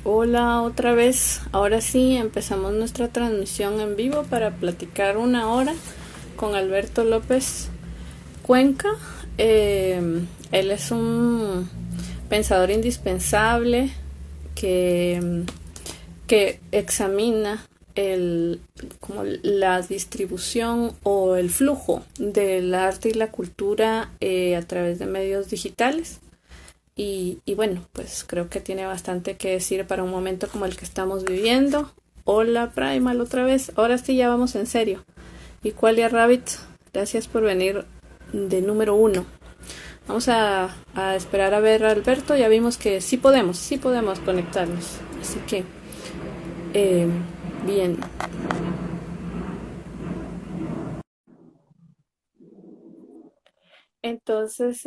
Hola otra vez. Ahora sí empezamos nuestra transmisión en vivo para platicar una hora con Alberto López Cuenca. Él es un pensador indispensable que, que examina como la distribución o el flujo del arte y la cultura a través de medios digitales. Y bueno, pues creo que tiene bastante que decir para un momento como el que estamos viviendo. Hola Primal otra vez. Ahora sí ya vamos en serio. Y Qualia Rabbit, gracias por venir de número uno. Vamos a esperar a ver a Alberto. Ya vimos que sí podemos conectarnos. Así que, eh, bien. Entonces,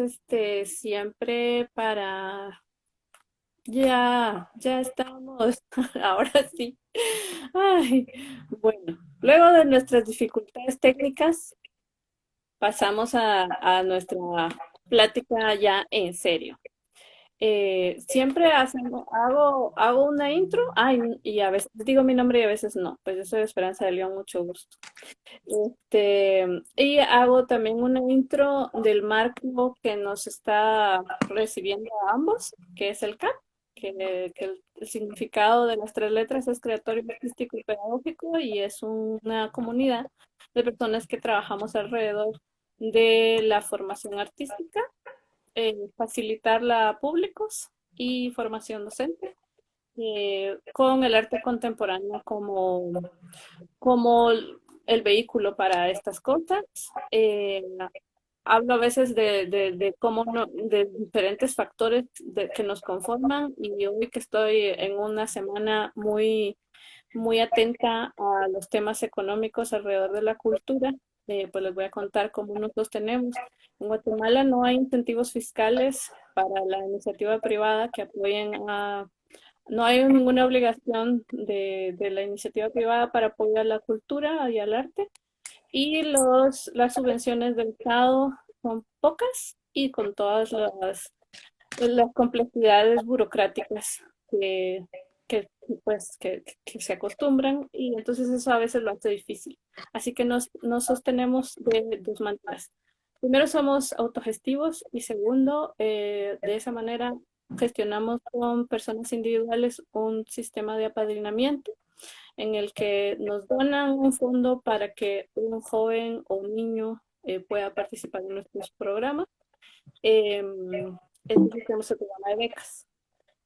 siempre para... Ya estamos. Ahora sí. Ay, bueno, luego de nuestras dificultades técnicas, pasamos a nuestra plática ya en serio. Siempre hago una intro, ay, y a veces digo mi nombre y a veces no, pues yo soy Esperanza de León, mucho gusto. Y hago también una intro del marco que nos está recibiendo a ambos, que es el CAP, que el significado de las tres letras es creatorio, artístico y pedagógico, y es una comunidad de personas que trabajamos alrededor de la formación artística, facilitarla a públicos y formación docente, con el arte contemporáneo como el vehículo para estas cosas. Hablo a veces de cómo de diferentes factores que nos conforman, y hoy que estoy en una semana muy atenta a los temas económicos alrededor de la cultura, pues les voy a contar cómo nosotros tenemos. En Guatemala no hay incentivos fiscales para la iniciativa privada que apoyen a... No hay ninguna obligación de la iniciativa privada para apoyar la cultura y al arte. Y las subvenciones del Estado son pocas y con todas las complejidades burocráticas que, que se acostumbran, y entonces eso a veces lo hace difícil. Así que nos sostenemos de dos maneras. Primero, somos autogestivos, y segundo, de esa manera gestionamos con personas individuales un sistema de apadrinamiento en el que nos donan un fondo para que un joven o un niño pueda participar en nuestros programas. Entonces tenemos el programa de becas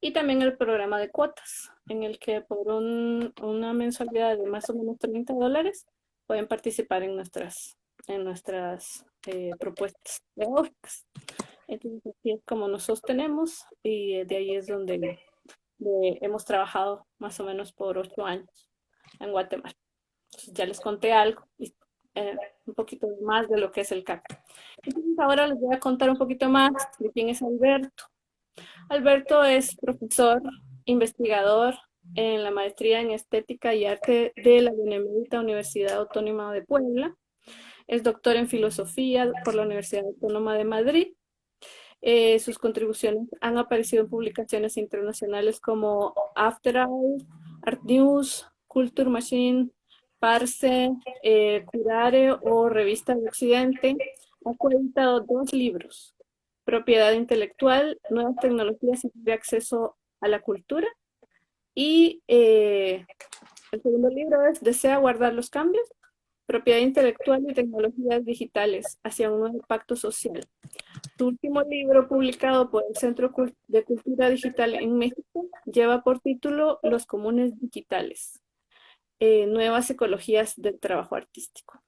y también el programa de cuotas, en el que por una mensualidad de más o menos $30 pueden participar en nuestras propuestas pedagógicas. Entonces, así es como nos sostenemos, y de ahí es donde hemos trabajado más o menos por 8 años en Guatemala. Entonces, ya les conté algo, un poquito más de lo que es el CAC. Entonces, ahora les voy a contar un poquito más de quién es Alberto. Alberto es profesor, investigador en la maestría en Estética y Arte de la Benemérita Universidad Autónoma de Puebla. Es doctor en Filosofía por la Universidad Autónoma de Madrid. Sus contribuciones han aparecido en publicaciones internacionales como After All, Art News, Culture Machine, Parse, Curare o Revista de Occidente. Ha coeditado 2 libros: Propiedad Intelectual, Nuevas Tecnologías y de Acceso a la Cultura. Y el segundo libro es Desea guardar los cambios, Propiedad Intelectual y Tecnologías Digitales hacia un nuevo pacto social. Su último libro, publicado por el Centro de Cultura Digital en México, lleva por título Los Comunes Digitales, Nuevas Ecologías del Trabajo Artístico.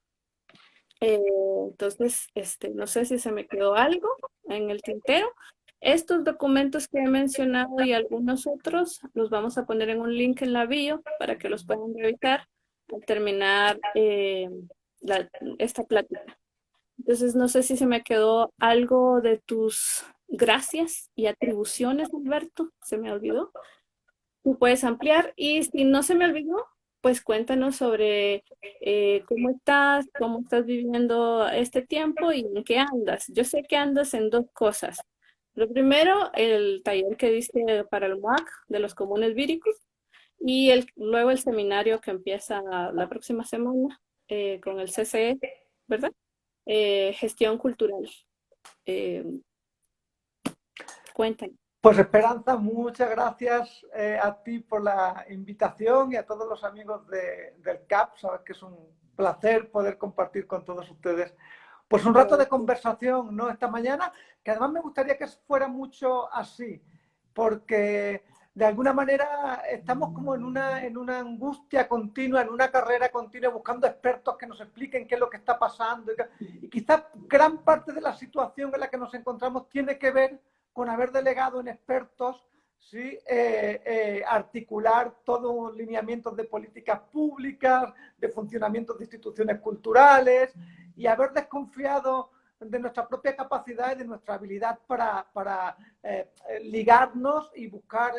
Eh, entonces, no sé si se me quedó algo en el tintero. Estos documentos que he mencionado y algunos otros los vamos a poner en un link en la bio para que los puedan revisar al terminar la- esta plática. Entonces, no sé si se me quedó algo de tus gracias y atribuciones, Alberto. ¿Se me olvidó? Tú puedes ampliar, y si no se me olvidó, pues cuéntanos sobre cómo estás viviendo este tiempo y en qué andas. Yo sé que andas en dos cosas. Lo primero, el taller que diste para el MUAC de los comunes víricos y luego el seminario que empieza la próxima semana con el CCE, ¿verdad? Gestión cultural. Eh, Cuéntame. Pues Esperanza, muchas gracias a ti por la invitación y a todos los amigos del CAP. Sabes que es un placer poder compartir con todos ustedes pues un rato de conversación, ¿no? Esta mañana, que además me gustaría que fuera mucho así, porque de alguna manera estamos como en una angustia continua, en una carrera continua, buscando expertos que nos expliquen qué es lo que está pasando. Y quizás gran parte de la situación en la que nos encontramos tiene que ver con haber delegado en expertos, ¿sí? Articular todos los lineamientos de políticas públicas, de funcionamiento de instituciones culturales, y haber desconfiado de nuestra propia capacidad y de nuestra habilidad para ligarnos y buscar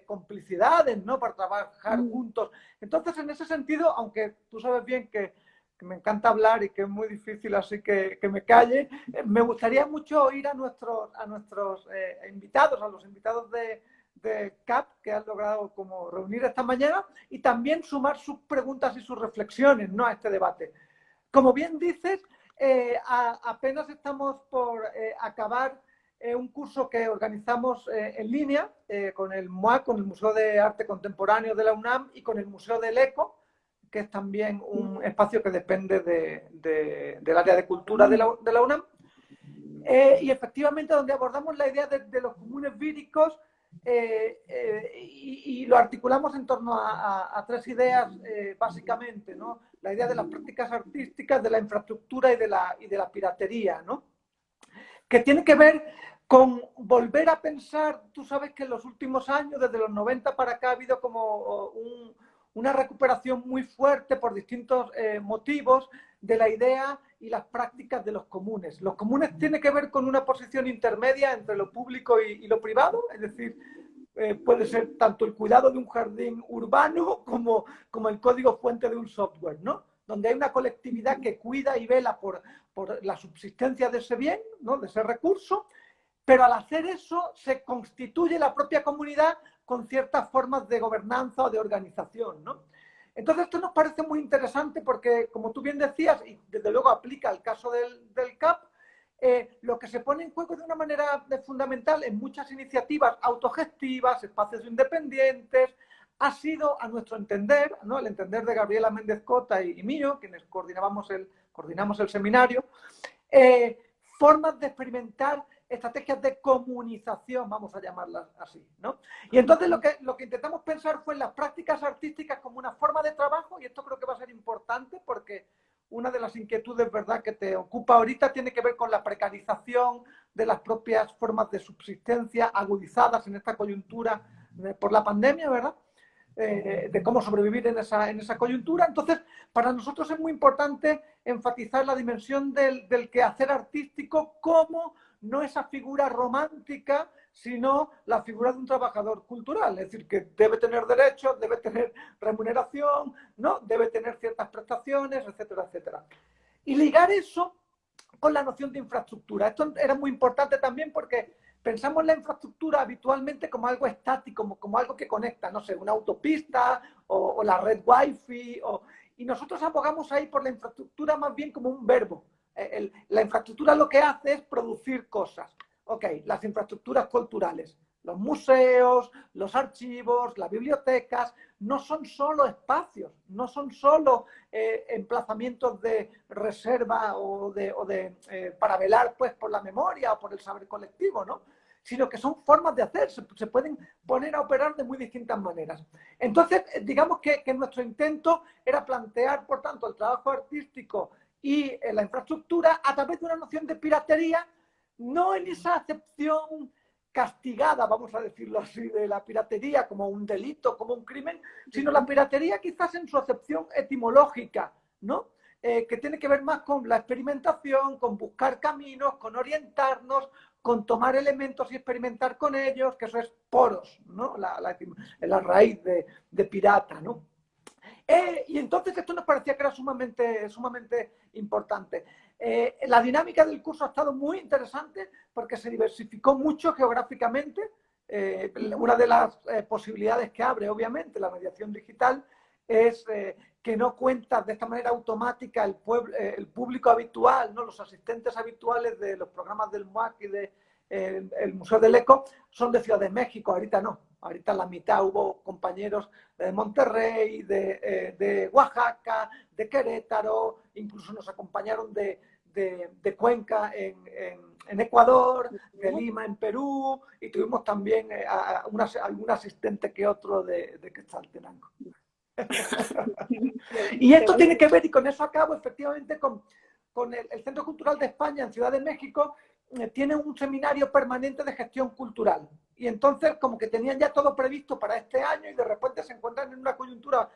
complicidades, ¿no? Para trabajar juntos. Entonces, en ese sentido, aunque tú sabes bien que me encanta hablar y que es muy difícil, así que me calle, me gustaría mucho oír a nuestros invitados, a los invitados de CAP, que han logrado como reunir esta mañana, y también sumar sus preguntas y sus reflexiones, ¿no? A este debate. Como bien dices, apenas estamos por acabar un curso que organizamos en línea con el MUAC, con el Museo de Arte Contemporáneo de la UNAM y con el Museo del ECO, que es también un espacio que depende del área de cultura de la UNAM. Y efectivamente donde abordamos la idea de los comunes víricos y lo articulamos en torno a tres ideas básicamente, ¿no? La idea de las prácticas artísticas, de la infraestructura y de la piratería, ¿no? Que tiene que ver con volver a pensar. Tú sabes que en los últimos años, desde los 90 para acá, ha habido como una recuperación muy fuerte por distintos motivos de la idea y las prácticas de los comunes. Los comunes tienen que ver con una posición intermedia entre lo público y lo privado, es decir, puede ser tanto el cuidado de un jardín urbano como el código fuente de un software, ¿no? Donde hay una colectividad que cuida y vela por la subsistencia de ese bien, ¿no? De ese recurso, pero al hacer eso se constituye la propia comunidad con ciertas formas de gobernanza o de organización, ¿no? Entonces esto nos parece muy interesante porque, como tú bien decías, y desde luego aplica al caso del CAP, lo que se pone en juego de una manera fundamental en muchas iniciativas autogestivas, espacios independientes, ha sido, a nuestro entender, ¿no? El entender de Gabriela Méndez Cota y mío, quienes coordinamos el seminario, formas de experimentar estrategias de comunización, vamos a llamarlas así, ¿no? Y entonces lo que intentamos pensar fue en las prácticas artísticas como una forma de trabajo, y esto creo que va a ser importante porque una de las inquietudes, ¿verdad?, que te ocupa ahorita tiene que ver con la precarización de las propias formas de subsistencia agudizadas en esta coyuntura por la pandemia, ¿verdad? De cómo sobrevivir en esa coyuntura. Entonces, para nosotros es muy importante enfatizar la dimensión del quehacer artístico como no esa figura romántica, sino la figura de un trabajador cultural, es decir, que debe tener derechos, debe tener remuneración, ¿no? Debe tener ciertas prestaciones, etcétera, etcétera. Y ligar eso con la noción de infraestructura. Esto era muy importante también porque pensamos la infraestructura habitualmente como algo estático, como algo que conecta, no sé, una autopista o la red wifi, y nosotros abogamos ahí por la infraestructura más bien como un verbo. La infraestructura lo que hace es producir cosas. Ok, las infraestructuras culturales, los museos, los archivos, las bibliotecas, no son solo espacios, no son solo emplazamientos de reserva para velar pues, por la memoria o por el saber colectivo, ¿no? Sino que son formas de hacer, se pueden poner a operar de muy distintas maneras. Entonces, digamos que nuestro intento era plantear, por tanto, el trabajo artístico y la infraestructura a través de una noción de piratería, no en esa acepción castigada, vamos a decirlo así, de la piratería como un delito, como un crimen, sino la piratería quizás en su acepción etimológica, ¿no? Que tiene que ver más con la experimentación, con buscar caminos, con orientarnos, con tomar elementos y experimentar con ellos, que eso es poros, ¿no? La raíz de pirata, ¿no? Y entonces esto nos parecía que era sumamente importante. La dinámica del curso ha estado muy interesante porque se diversificó mucho geográficamente. Una de las posibilidades que abre, obviamente, la mediación digital es que no cuentas de esta manera automática el público habitual, ¿no? Los asistentes habituales de los programas del MUAC y del Museo del Eco son de Ciudad de México, ahorita no. Ahorita la mitad hubo compañeros de Monterrey, de Oaxaca, de Querétaro, incluso nos acompañaron de Cuenca en Ecuador, de Lima en Perú, y tuvimos también algún asistente que otro de Quetzaltenango. Y esto tiene que ver, y con eso acabo, efectivamente, con el Centro Cultural de España en Ciudad de México, tiene un seminario permanente de gestión cultural. Y entonces, como que tenían ya todo previsto para este año y de repente se encuentran en una coyuntura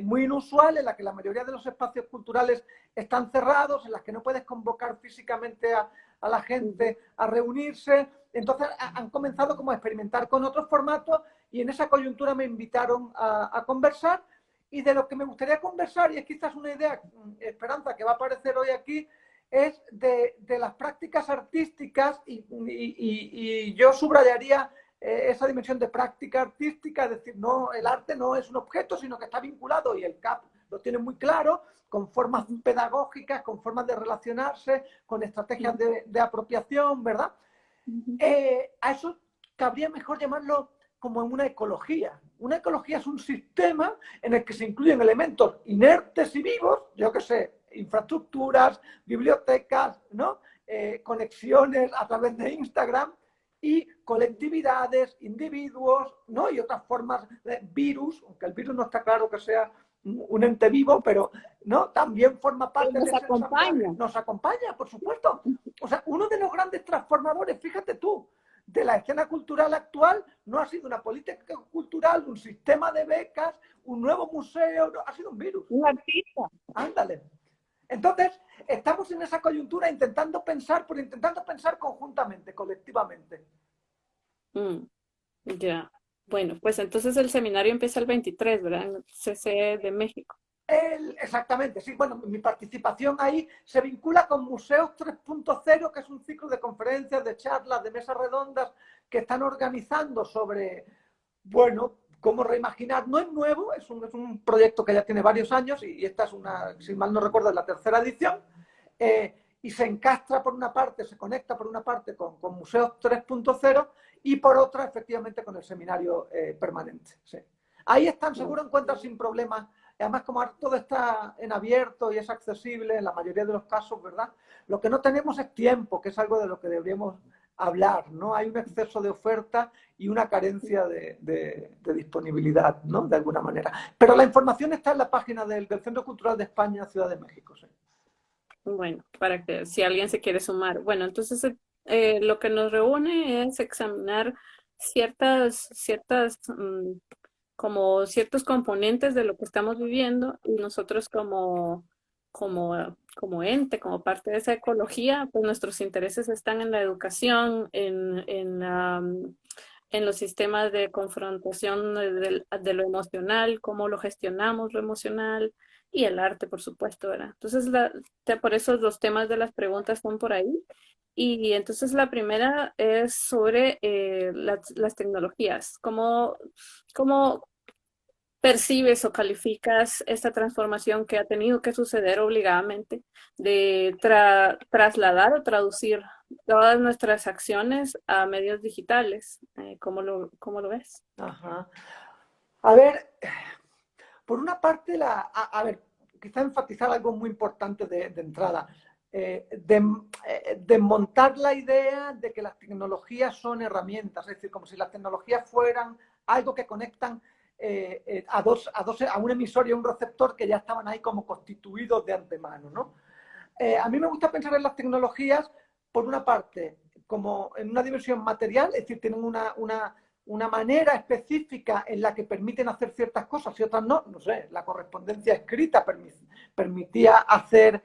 muy inusual en la que la mayoría de los espacios culturales están cerrados, en las que no puedes convocar físicamente a la gente a reunirse. Entonces han comenzado como a experimentar con otros formatos y en esa coyuntura me invitaron a conversar. Y de lo que me gustaría conversar, y es quizás una idea, Esperanza, que va a aparecer hoy aquí, es de las prácticas artísticas y yo subrayaría esa dimensión de práctica artística, es decir, no, el arte no es un objeto, sino que está vinculado, y el CAP lo tiene muy claro, con formas pedagógicas, con formas de relacionarse, con estrategias de apropiación, ¿verdad? A eso cabría mejor llamarlo como en una ecología. Una ecología es un sistema en el que se incluyen elementos inertes y vivos, yo qué sé, infraestructuras, bibliotecas, ¿no? Conexiones a través de Instagram y colectividades, individuos, ¿no? Y otras formas de virus, aunque el virus no está claro que sea un ente vivo, pero ¿no? También forma parte Nos de ese acompaña. ensamblaje. Nos acompaña, por supuesto. O sea, uno de los grandes transformadores, fíjate tú, de la escena cultural actual no ha sido una política cultural, un sistema de becas, un nuevo museo, no, ha sido un virus. Un artista. Ándale. Entonces, estamos en esa coyuntura intentando pensar conjuntamente, colectivamente. Ya. Bueno, pues entonces el seminario empieza el 23, ¿verdad? En el CC de México. Exactamente, sí. Bueno, mi participación ahí se vincula con Museos 3.0, que es un ciclo de conferencias, de charlas, de mesas redondas que están organizando sobre, bueno, cómo reimaginar. No es nuevo, es un proyecto que ya tiene varios años y esta es una, si mal no recuerdo, es la tercera edición. Y se encastra por una parte, se conecta por una parte con Museos 3.0 y por otra, efectivamente, con el seminario permanente. Sí. Ahí están, seguro encuentran sin problemas. Además, como todo está en abierto y es accesible en la mayoría de los casos, ¿verdad? Lo que no tenemos es tiempo, que es algo de lo que deberíamos hablar, ¿no? Hay un exceso de oferta y una carencia de disponibilidad, ¿no? De alguna manera. Pero la información está en la página del Centro Cultural de España, Ciudad de México, sí. Bueno, para que si alguien se quiere sumar. Bueno, entonces lo que nos reúne es examinar ciertas como ciertos componentes de lo que estamos viviendo y nosotros como ente, como parte de esa ecología, pues nuestros intereses están en la educación, en los sistemas de confrontación de lo emocional, cómo lo gestionamos lo emocional y el arte, por supuesto, ¿verdad? Entonces, por eso los temas de las preguntas están por ahí. Y entonces la primera es sobre las tecnologías. ¿Cómo percibes o calificas esta transformación que ha tenido que suceder obligadamente de trasladar o traducir todas nuestras acciones a medios digitales? ¿Cómo lo ves? Ajá. A ver, por una parte, a ver, quizá enfatizar algo muy importante de entrada. Desmontar la idea de que las tecnologías son herramientas, es decir, como si las tecnologías fueran algo que conectan a un emisor y a un receptor que ya estaban ahí como constituidos de antemano, ¿no? A mí me gusta pensar en las tecnologías, por una parte, como en una dimensión material, es decir, tienen una manera específica en la que permiten hacer ciertas cosas y otras no. No sé, la correspondencia escrita permitía hacer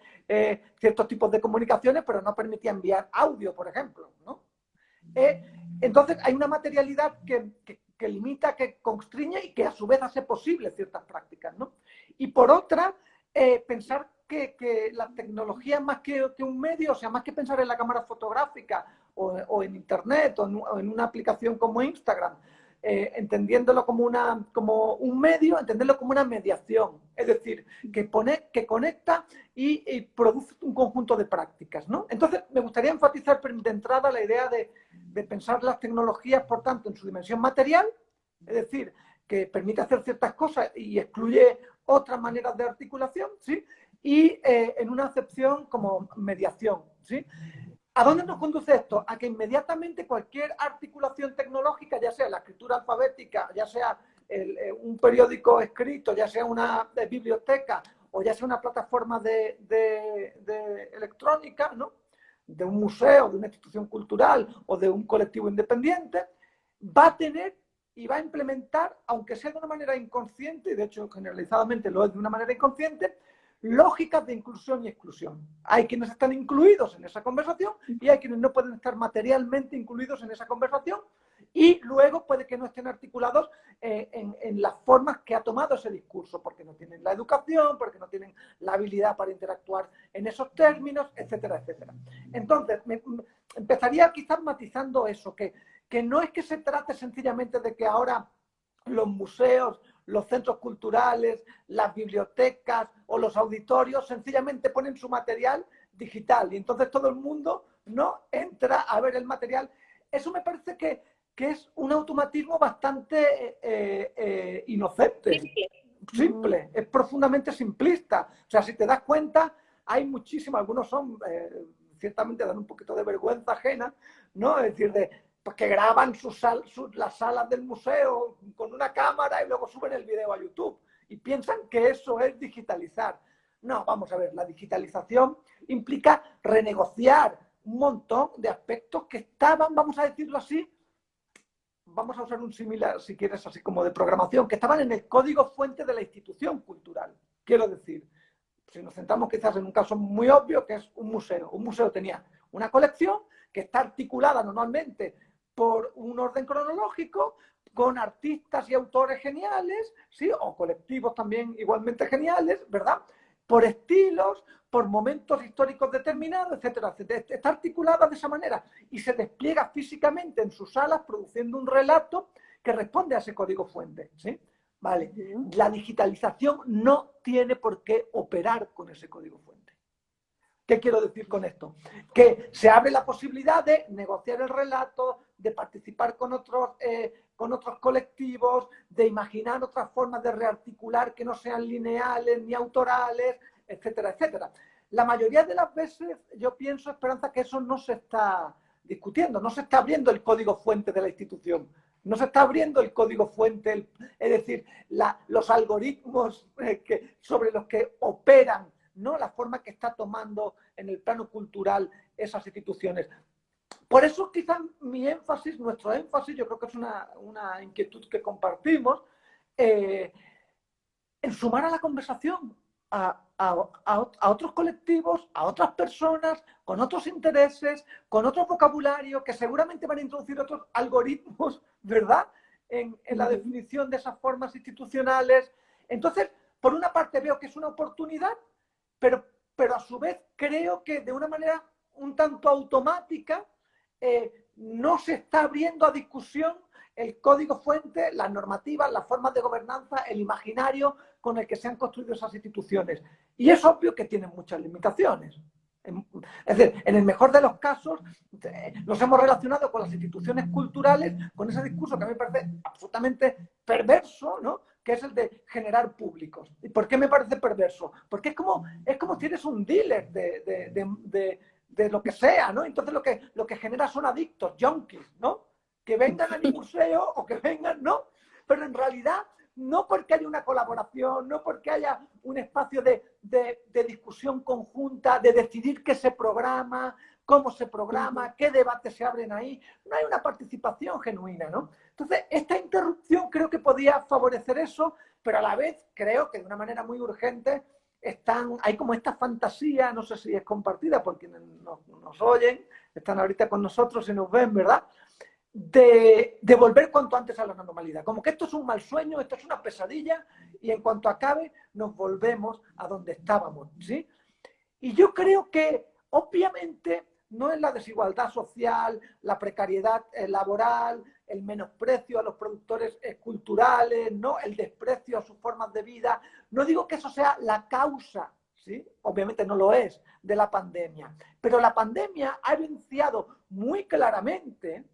ciertos tipos de comunicaciones, pero no permitía enviar audio, por ejemplo, ¿no? Entonces hay una materialidad que limita, que constriñe y que a su vez hace posible ciertas prácticas, ¿no? Y por otra, pensar que la tecnología más que un medio, o sea, más que pensar en la cámara fotográfica o en Internet o en una aplicación como Instagram, entendiéndolo como un medio, entenderlo como una mediación, es decir, que conecta y produce un conjunto de prácticas, ¿no? Entonces, me gustaría enfatizar de entrada la idea de pensar las tecnologías, por tanto, en su dimensión material, es decir, que permite hacer ciertas cosas y excluye otras maneras de articulación, ¿sí? Y en una acepción como mediación, ¿sí? ¿A dónde nos conduce esto? A que inmediatamente cualquier articulación tecnológica, ya sea la escritura alfabética, ya sea un periódico escrito, ya sea una biblioteca o ya sea una plataforma de electrónica, ¿no? De un museo, de una institución cultural o de un colectivo independiente, va a tener y va a implementar, aunque sea de una manera inconsciente, y de hecho generalizadamente lo es de una manera inconsciente, lógicas de inclusión y exclusión. Hay quienes están incluidos en esa conversación y hay quienes no pueden estar materialmente incluidos en esa conversación y luego puede que no estén articulados en las formas que ha tomado ese discurso, porque no tienen la educación, porque no tienen la habilidad para interactuar en esos términos, etcétera, etcétera. Entonces, empezaría quizás matizando eso, que no es que se trate sencillamente de que ahora los museos, los centros culturales, las bibliotecas o los auditorios sencillamente ponen su material digital y entonces todo el mundo no entra a ver el material. Eso me parece que es un automatismo bastante inocente, simple, es profundamente simplista. O sea, si te das cuenta, hay muchísimos, algunos son, ciertamente dan un poquito de vergüenza ajena, ¿no? Es decir, pues que graban las salas del museo con una cámara y luego suben el video a YouTube y piensan que eso es digitalizar. No, vamos a ver, la digitalización implica renegociar un montón de aspectos que estaban, vamos a decirlo así, vamos a usar un similar, si quieres, así como de programación, que estaban en el código fuente de la institución cultural. Quiero decir, si nos centramos quizás en un caso muy obvio, que es un museo. Un museo tenía una colección que está articulada normalmente por un orden cronológico, con artistas y autores geniales, ¿sí? O colectivos también igualmente geniales, ¿verdad? Por estilos, por momentos históricos determinados, etcétera, etcétera. Está articulada de esa manera y se despliega físicamente en sus salas produciendo un relato que responde a ese código fuente, ¿sí? Vale. La digitalización no tiene por qué operar con ese código fuente. ¿Qué quiero decir con esto? Que se abre la posibilidad de negociar el relato, de participar con otros colectivos, de imaginar otras formas de rearticular que no sean lineales ni autorales, etcétera, etcétera. La mayoría de las veces yo pienso, Esperanza, que eso no se está discutiendo, no se está abriendo el código fuente de la institución. No se está abriendo el código fuente, es decir, los algoritmos sobre los que operan, ¿no? La forma que está tomando en el plano cultural esas instituciones. Por eso quizás mi énfasis, nuestro énfasis, yo creo que es una inquietud que compartimos, en sumar a la conversación a otros colectivos, a otras personas, con otros intereses, con otro vocabulario, que seguramente van a introducir otros algoritmos, ¿verdad? En la definición de esas formas institucionales. Entonces, por una parte veo que es una oportunidad, pero a su vez creo que de una manera un tanto automática no se está abriendo a discusión el código fuente, las normativas, las formas de gobernanza, el imaginario con el que se han construido esas instituciones. Y es obvio que tienen muchas limitaciones. Es decir, en el mejor de los casos, nos hemos relacionado con las instituciones culturales con ese discurso que a mí me parece absolutamente perverso, ¿no? Que es el de generar públicos. ¿Y por qué me parece perverso? Porque es como si eres un dealer de lo que sea, ¿no? Entonces lo que genera son adictos, junkies, ¿no? Que vengan a mi museo o que vengan, ¿no? Pero en realidad, no porque haya una colaboración, no porque haya un espacio de discusión conjunta, de decidir qué se programa, cómo se programa, qué debates se abren ahí, no hay una participación genuina, ¿no? Entonces, esta interrupción creo que podía favorecer eso, pero a la vez creo que de una manera muy urgente hay como esta fantasía, no sé si es compartida por quienes nos oyen, están ahorita con nosotros y nos ven, ¿verdad? De volver cuanto antes a la normalidad. Como que esto es un mal sueño, esto es una pesadilla y en cuanto acabe nos volvemos a donde estábamos, ¿sí? Y yo creo que, obviamente, no es la desigualdad social, la precariedad laboral, el menosprecio a los productores culturales, ¿no? El desprecio a sus formas de vida. No digo que eso sea la causa, ¿sí? Obviamente no lo es, de la pandemia. Pero la pandemia ha evidenciado muy claramente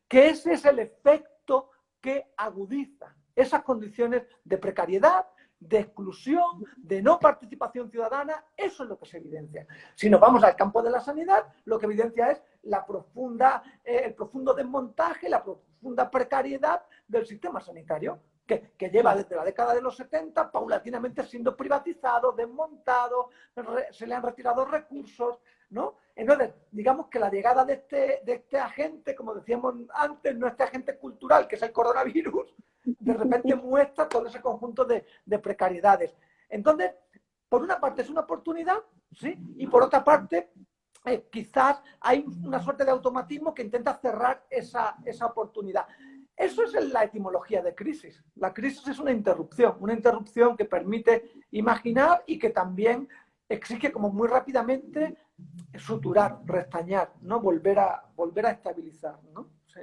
que ese es el efecto que agudiza esas condiciones de precariedad, de exclusión, de no participación ciudadana. Eso es lo que se evidencia. Si nos vamos al campo de la sanidad, lo que evidencia es el profundo desmontaje, la profunda precariedad del sistema sanitario, que lleva desde la década de los 70 paulatinamente siendo privatizado, desmontado, se le han retirado recursos, ¿no? Entonces, digamos que la llegada de este agente, como decíamos antes, no este agente cultural, que es el coronavirus, de repente muestra todo ese conjunto de precariedades. Entonces, por una parte es una oportunidad, ¿sí? Y por otra parte, quizás hay una suerte de automatismo que intenta cerrar esa oportunidad. Eso es la etimología de crisis. La crisis es una interrupción que permite imaginar y que también exige como muy rápidamente suturar, restañar, ¿no? Volver a estabilizar, ¿no? Sí.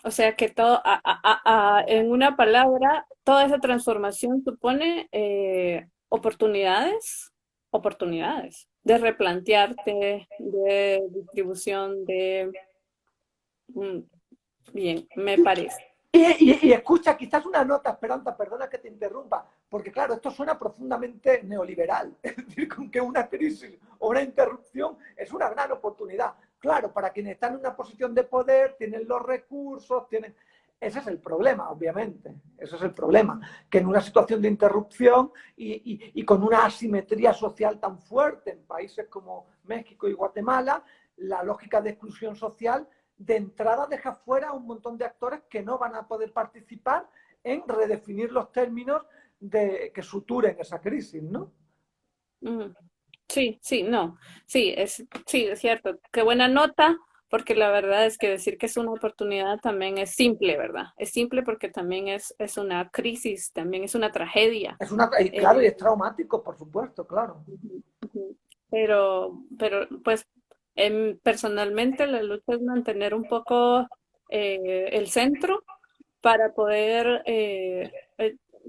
O sea que todo, en una palabra, toda esa transformación supone oportunidades de replantearte, de distribución, mm, bien, me parece. Y escucha, quizás una nota, Esperanza, perdona que te interrumpa, porque claro, esto suena profundamente neoliberal, es decir, con que una crisis o una interrupción es una gran oportunidad. Claro, para quienes están en una posición de poder, tienen los recursos, tienen... Ese es el problema, obviamente, ese es el problema, que en una situación de interrupción y con una asimetría social tan fuerte en países como México y Guatemala, la lógica de exclusión social de entrada deja fuera a un montón de actores que no van a poder participar en redefinir los términos que suturen esa crisis, ¿no? Mm, sí, sí, no, sí, es cierto. Qué buena nota, porque la verdad es que decir que es una oportunidad también es simple, ¿verdad? Es simple porque también es una crisis, también es una tragedia. Claro, y Eh, es traumático, por supuesto, claro. Ujú, ujú. Pero pues personalmente la lucha es mantener un poco el centro para poder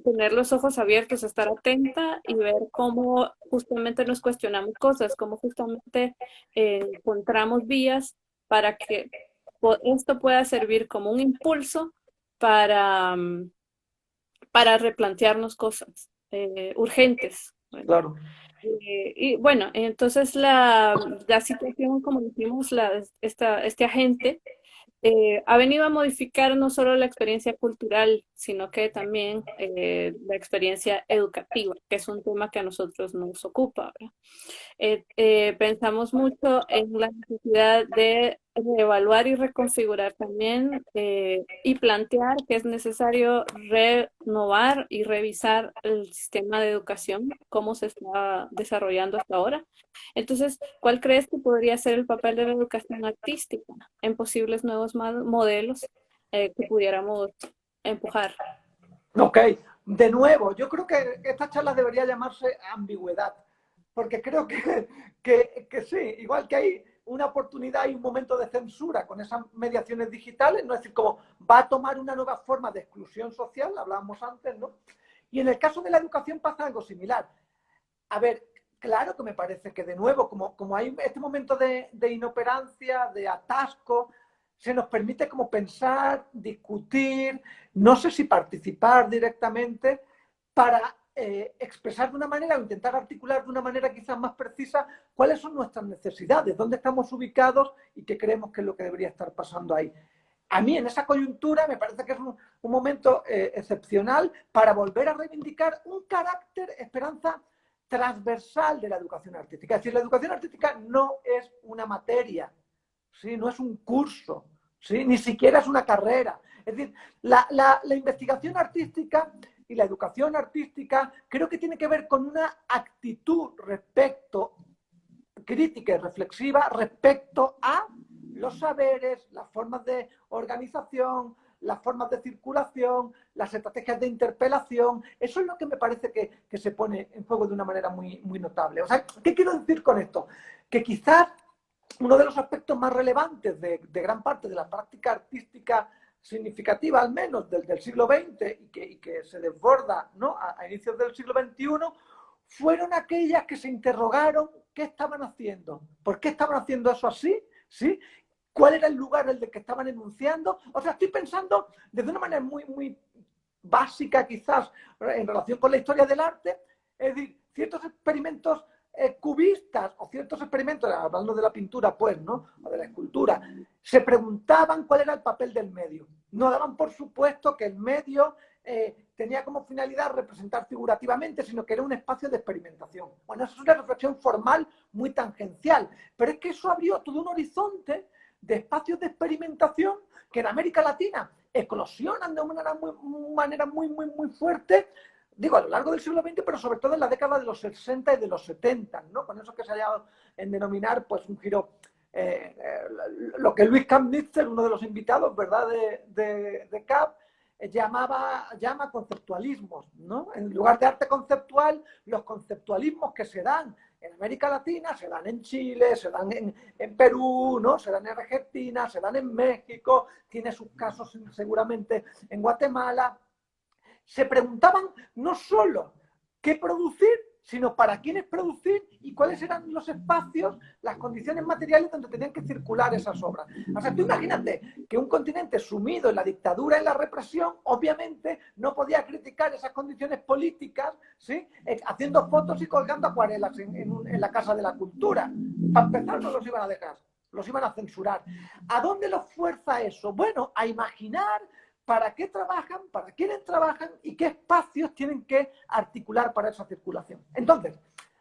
tener los ojos abiertos, estar atenta y ver cómo justamente nos cuestionamos cosas, cómo justamente encontramos vías para que esto pueda servir como un impulso para, para replantearnos cosas urgentes. ¿Verdad? Claro. Y bueno, entonces la situación, como dijimos, este agente ha venido a modificar no solo la experiencia cultural, sino que también la experiencia educativa, que es un tema que a nosotros nos ocupa, ¿verdad? Pensamos mucho en la necesidad de reevaluar y reconfigurar también y plantear que es necesario renovar y revisar el sistema de educación, cómo se está desarrollando hasta ahora. Entonces, ¿cuál crees que podría ser el papel de la educación artística en posibles nuevos modelos que pudiéramos empujar? Ok, de nuevo, yo creo que esta charla debería llamarse ambigüedad, porque creo que sí, igual que hay una oportunidad y un momento de censura con esas mediaciones digitales, no es decir, como va a tomar una nueva forma de exclusión social, hablábamos antes, ¿no? Y en el caso de la educación pasa algo similar. A ver, claro que me parece que de nuevo, como hay este momento de inoperancia, de atasco, se nos permite como pensar, discutir, no sé si participar directamente para expresar de una manera o intentar articular de una manera quizás más precisa cuáles son nuestras necesidades, dónde estamos ubicados y qué creemos que es lo que debería estar pasando ahí. A mí en esa coyuntura me parece que es un momento excepcional para volver a reivindicar un carácter, Esperanza, transversal de la educación artística. Es decir, la educación artística no es una materia, ¿sí? No es un curso, ¿sí? Ni siquiera es una carrera. Es decir, la investigación artística y la educación artística creo que tiene que ver con una actitud crítica y reflexiva respecto a los saberes, las formas de organización, las formas de circulación, las estrategias de interpelación. Eso es lo que me parece que se pone en juego de una manera muy, muy notable. O sea, ¿qué quiero decir con esto? Que quizás uno de los aspectos más relevantes de gran parte de la práctica artística significativa, al menos del siglo XX, y que se desborda, ¿no?, a inicios del siglo XXI, fueron aquellas que se interrogaron qué estaban haciendo, por qué estaban haciendo eso así, ¿sí? ¿Cuál era el lugar en el que estaban enunciando? O sea, estoy pensando desde una manera muy, muy básica, quizás, en relación con la historia del arte, es decir, ciertos experimentos cubistas o ciertos experimentos, hablando de la pintura, pues, ¿no?, o de la escultura, se preguntaban cuál era el papel del medio. No daban por supuesto que el medio tenía como finalidad representar figurativamente, sino que era un espacio de experimentación. Bueno, eso es una reflexión formal muy tangencial, pero es que eso abrió todo un horizonte de espacios de experimentación que en América Latina eclosionan de una manera muy, muy, muy fuerte, digo, a lo largo del siglo XX, pero sobre todo en la década de los 60 y de los 70, ¿no? Con eso que se ha llamado en denominar, pues, un giro, lo que Luis Kampnitzer, uno de los invitados, ¿verdad?, de CAP, llama conceptualismos, ¿no? En lugar de arte conceptual, los conceptualismos que se dan en América Latina se dan en Chile, se dan en Perú, ¿no?, se dan en Argentina, se dan en México, tiene sus casos seguramente en Guatemala. Se preguntaban no solo qué producir, sino para quiénes producir y cuáles eran los espacios, las condiciones materiales donde tenían que circular esas obras. O sea, tú imagínate que un continente sumido en la dictadura y la represión, obviamente no podía criticar esas condiciones políticas, ¿sí?, haciendo fotos y colgando acuarelas en la Casa de la Cultura. Para empezar, no los iban a dejar, los iban a censurar. ¿A dónde los fuerza eso? Bueno, a imaginar para qué trabajan, para quiénes trabajan y qué espacios tienen que articular para esa circulación. Entonces,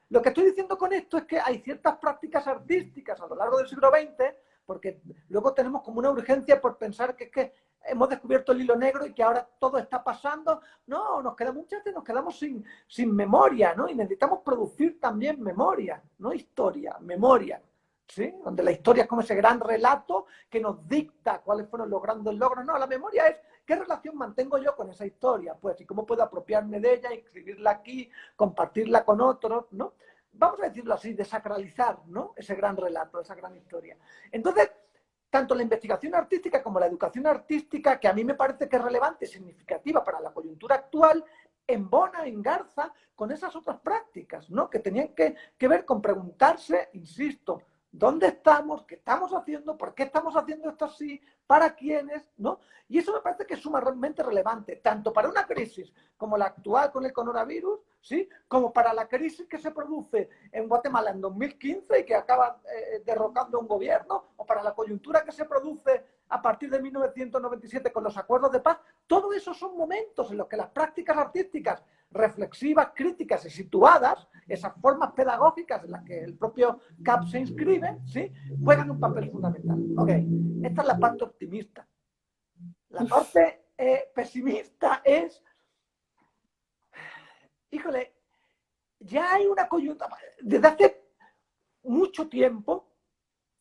lo que estoy diciendo con esto es que hay ciertas prácticas artísticas a lo largo del siglo XX, porque luego tenemos como una urgencia por pensar que es que hemos descubierto el hilo negro y que ahora todo está pasando. No, muchas veces nos quedamos sin memoria, ¿no? Y necesitamos producir también memoria, no historia, memoria. ¿Sí? Donde la historia es como ese gran relato que nos dicta cuáles fueron los grandes logros. No, la memoria es qué relación mantengo yo con esa historia, pues, y cómo puedo apropiarme de ella, escribirla aquí, compartirla con otros, ¿no? Vamos a decirlo así, desacralizar, ¿no?, ese gran relato, esa gran historia. Entonces, tanto la investigación artística como la educación artística, que a mí me parece que es relevante y significativa para la coyuntura actual, embona, engarza con esas otras prácticas, ¿no?, que tenían que ver con preguntarse, insisto, ¿dónde estamos? ¿Qué estamos haciendo? ¿Por qué estamos haciendo esto así? ¿Para quiénes? ¿No? Y eso me parece que es sumamente relevante, tanto para una crisis como la actual con el coronavirus, ¿sí?, como para la crisis que se produce en Guatemala en 2015 y que acaba derrocando un gobierno, o para la coyuntura que se produce a partir de 1997 con los acuerdos de paz. Todo eso son momentos en los que las prácticas artísticas reflexivas, críticas y situadas, esas formas pedagógicas en las que el propio CAP se inscribe, ¿sí?, juegan un papel fundamental. Ok, esta es la parte optimista. La parte pesimista es, híjole, ya hay una coyuntura, desde hace mucho tiempo,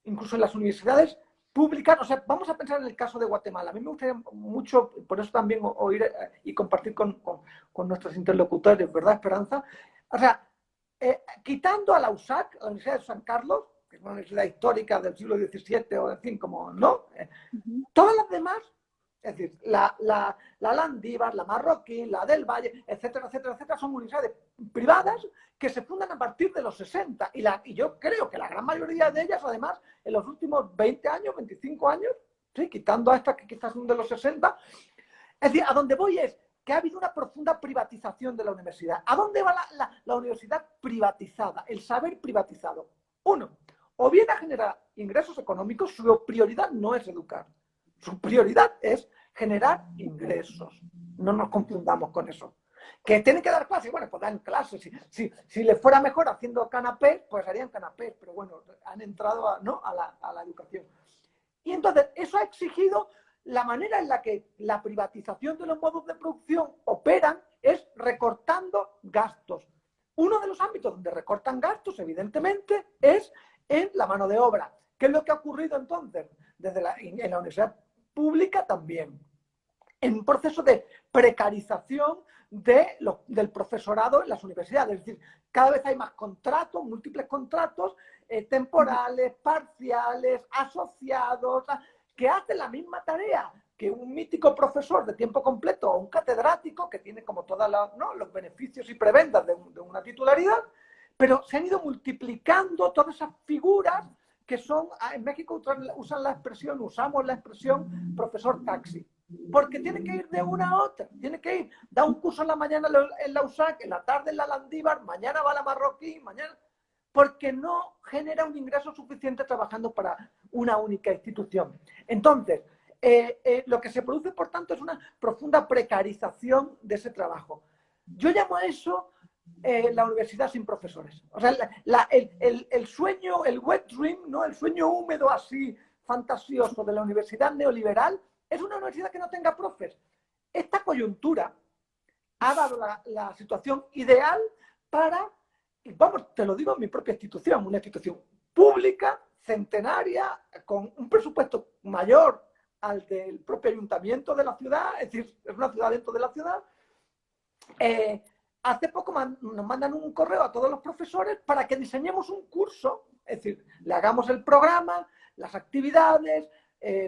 incluso en las universidades públicas, o sea, vamos a pensar en el caso de Guatemala. A mí me gustaría mucho, por eso también oír y compartir con nuestros interlocutores, ¿verdad, Esperanza? O sea, quitando a la USAC, la Universidad de San Carlos, que es una universidad histórica del siglo XVII o en fin, como, ¿no? Todas las demás, es decir, la Landívar, la Marroquí, la del Valle, etcétera, etcétera, etcétera, son universidades privadas que se fundan a partir de los 60 y yo creo que la gran mayoría de ellas, además, en los últimos 20 años, 25 años, ¿sí?, quitando a estas que quizás son de los 60, es decir, a donde voy es que ha habido una profunda privatización de la universidad. ¿A dónde va la universidad privatizada? El saber privatizado. Uno, o bien a generar ingresos económicos, su prioridad no es educar. Su prioridad es generar ingresos. No nos confundamos con eso. ¿Que tienen que dar clases? Bueno, pues dan clases. Si les fuera mejor haciendo canapés, pues harían canapés. Pero bueno, han entrado a la educación. Y entonces, eso ha exigido la manera en la que la privatización de los modos de producción operan es recortando gastos. Uno de los ámbitos donde recortan gastos, evidentemente, es en la mano de obra. ¿Qué es lo que ha ocurrido entonces? En la universidad pública también. en un proceso de precarización del profesorado en las universidades. Es decir, cada vez hay más contratos, múltiples contratos, temporales, parciales, asociados, que hacen la misma tarea que un mítico profesor de tiempo completo o un catedrático que tiene como todos los beneficios y prebendas de una titularidad, pero se han ido multiplicando todas esas figuras que son, en México usamos la expresión profesor taxi, porque tiene que ir de una a otra, tiene que ir, da un curso en la mañana en la USAC, en la tarde en la Landívar, mañana va a la Marroquí, mañana, porque no genera un ingreso suficiente trabajando para una única institución. Entonces, lo que se produce, por tanto, es una profunda precarización de ese trabajo. Yo llamo a eso la universidad sin profesores. O sea, el sueño, el wet dream, ¿no? El sueño húmedo así, fantasioso de la universidad neoliberal es una universidad que no tenga profes. Esta coyuntura ha dado la situación ideal para, vamos, te lo digo, mi propia institución, una institución pública, centenaria, con un presupuesto mayor al del propio ayuntamiento de la ciudad, es decir, es una ciudad dentro de la ciudad. Hace poco nos mandan un correo a todos los profesores para que diseñemos un curso, es decir, le hagamos el programa, las actividades,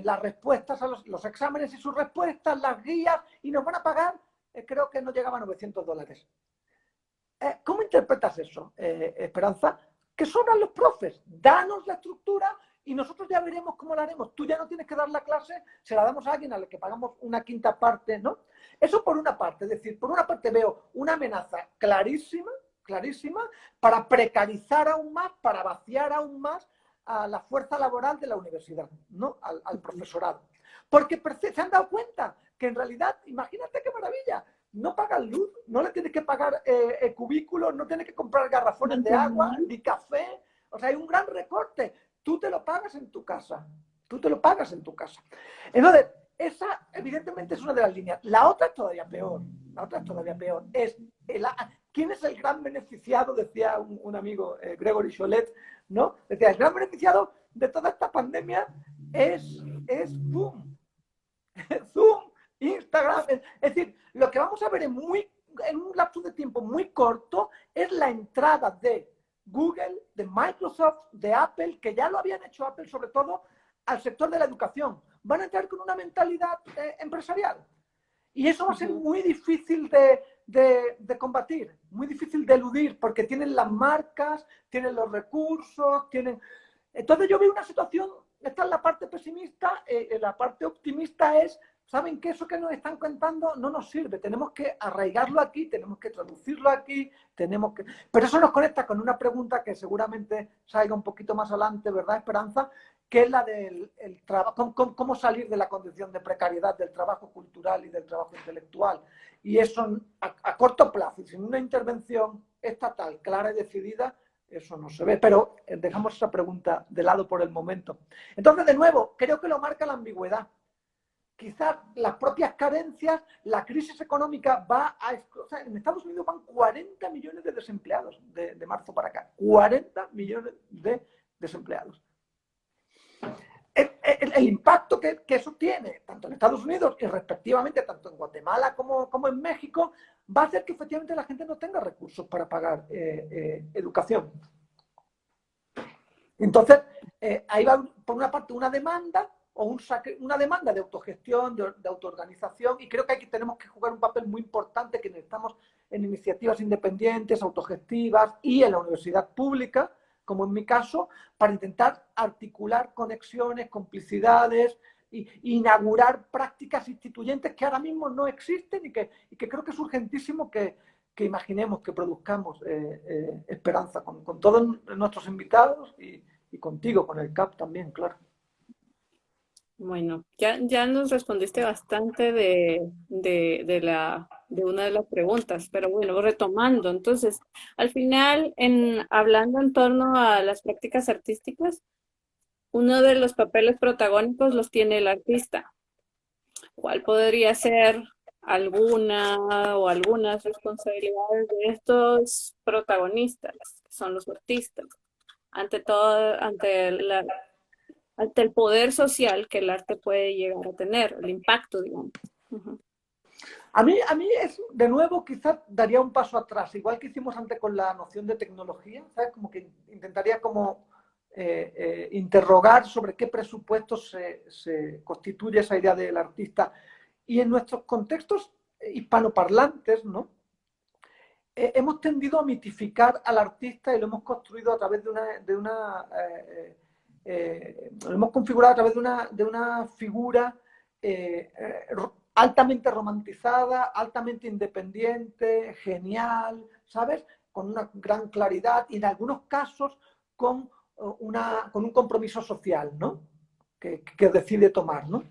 las respuestas a los exámenes y sus respuestas, las guías, y nos van a pagar, creo que no llegaba a $900. ¿Cómo interpretas eso, Esperanza? Que sobran los profes, danos la estructura y nosotros ya veremos cómo la haremos. Tú ya no tienes que dar la clase, se la damos a alguien al que pagamos una quinta parte, ¿no? Eso por una parte, es decir, por una parte veo una amenaza clarísima, clarísima, para precarizar aún más, para vaciar aún más a la fuerza laboral de la universidad, ¿no? Al profesorado. Porque se han dado cuenta que en realidad, imagínate qué maravilla, no pagan luz, no le tienes que pagar cubículos, no tienes que comprar garrafones de agua, ni café, o sea, hay un gran recorte. Tú te lo pagas en tu casa, tú te lo pagas en tu casa. Entonces, esa evidentemente es una de las líneas. La otra es todavía peor, ¿quién es el gran beneficiado? Decía un amigo, Gregory Cholet, ¿no? Decía, el gran beneficiado de toda esta pandemia es Zoom. Zoom, Instagram, es decir, lo que vamos a ver en un lapso de tiempo muy corto es la entrada de Google, de Microsoft, de Apple, que ya lo habían hecho Apple, sobre todo al sector de la educación. Van a entrar con una mentalidad empresarial. Y eso va a ser muy difícil de combatir, muy difícil de eludir, porque tienen las marcas, tienen los recursos, tienen... Entonces yo veo una situación, esta es la parte pesimista, la parte optimista es, ¿saben qué? Eso que nos están contando no nos sirve, tenemos que arraigarlo aquí, tenemos que traducirlo aquí, tenemos que... Pero eso nos conecta con una pregunta que seguramente salga un poquito más adelante, ¿verdad, Esperanza? Que es la del trabajo, cómo salir de la condición de precariedad del trabajo cultural y del trabajo intelectual. Y eso a corto plazo, sin una intervención estatal clara y decidida, eso no se ve. Pero dejamos esa pregunta de lado por el momento. Entonces, de nuevo, creo que lo marca la ambigüedad. Quizás las propias carencias, la crisis económica va a... O sea, en Estados Unidos van 40 millones de desempleados de marzo para acá. 40 millones de desempleados. El impacto que eso tiene, tanto en Estados Unidos y respectivamente, tanto en Guatemala como en México, va a hacer que efectivamente la gente no tenga recursos para pagar educación. Entonces, ahí va, por una parte, una demanda o una demanda de autogestión, de autoorganización, y creo que aquí tenemos que jugar un papel muy importante, que necesitamos en iniciativas independientes, autogestivas y en la universidad pública, como en mi caso, para intentar articular conexiones, complicidades, e inaugurar prácticas instituyentes que ahora mismo no existen y que creo que es urgentísimo que imaginemos, que produzcamos Esperanza, con todos nuestros invitados y contigo, con el CAP también, claro. Bueno, ya nos respondiste bastante de una de las preguntas, pero bueno, retomando, entonces, al final, hablando en torno a las prácticas artísticas, uno de los papeles protagónicos los tiene el artista. ¿Cuál podría ser alguna o algunas responsabilidades de estos protagonistas, que son los artistas, ante todo, ante el poder social que el arte puede llegar a tener, el impacto, digamos? A mí es, de nuevo, quizás daría un paso atrás, igual que hicimos antes con la noción de tecnología, ¿sabes? Como que intentaría como interrogar sobre qué presupuesto se constituye esa idea del artista. Y en nuestros contextos hispanoparlantes, ¿no? Hemos tendido a mitificar al artista y lo hemos construido a través lo hemos configurado a través de una figura eh, altamente romantizada, altamente independiente, genial, ¿sabes? Con una gran claridad y en algunos casos con un compromiso social, ¿no? Que decide tomar, ¿no?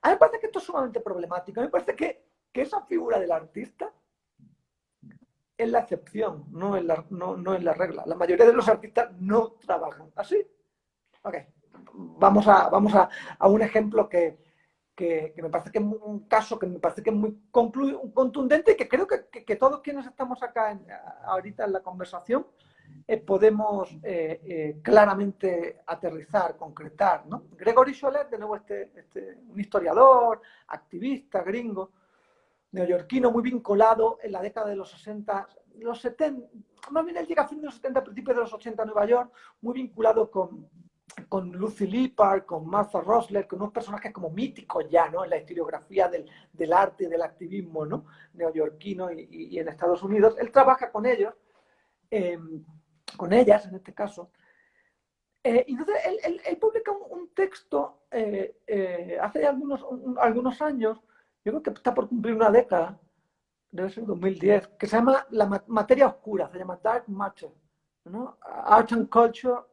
A mí me parece que esto es sumamente problemático. A mí me parece que esa figura del artista es la excepción, no es la regla. La mayoría de los artistas no trabajan así. Ok, vamos a un ejemplo que me parece que es un caso que me parece que es muy contundente y que creo que todos quienes estamos acá ahorita en la conversación podemos claramente aterrizar, concretar, ¿no? Gregory Soler, de nuevo un historiador, activista, gringo, neoyorquino, muy vinculado en la década de los 60, los 70, más bien él llega a fines de los 70, principios de los 80 a Nueva York, muy vinculado con Lucy Lippard, con Martha Rosler, con unos personajes como míticos ya, ¿no? En la historiografía del arte y del activismo, ¿no? Neoyorquino y en Estados Unidos. Él trabaja con ellos, con ellas en este caso. Y entonces él publica un texto hace algunos años, yo creo que está por cumplir una década, debe ser 2010, que se llama La materia oscura, se llama Dark Matter, ¿no? Art and Culture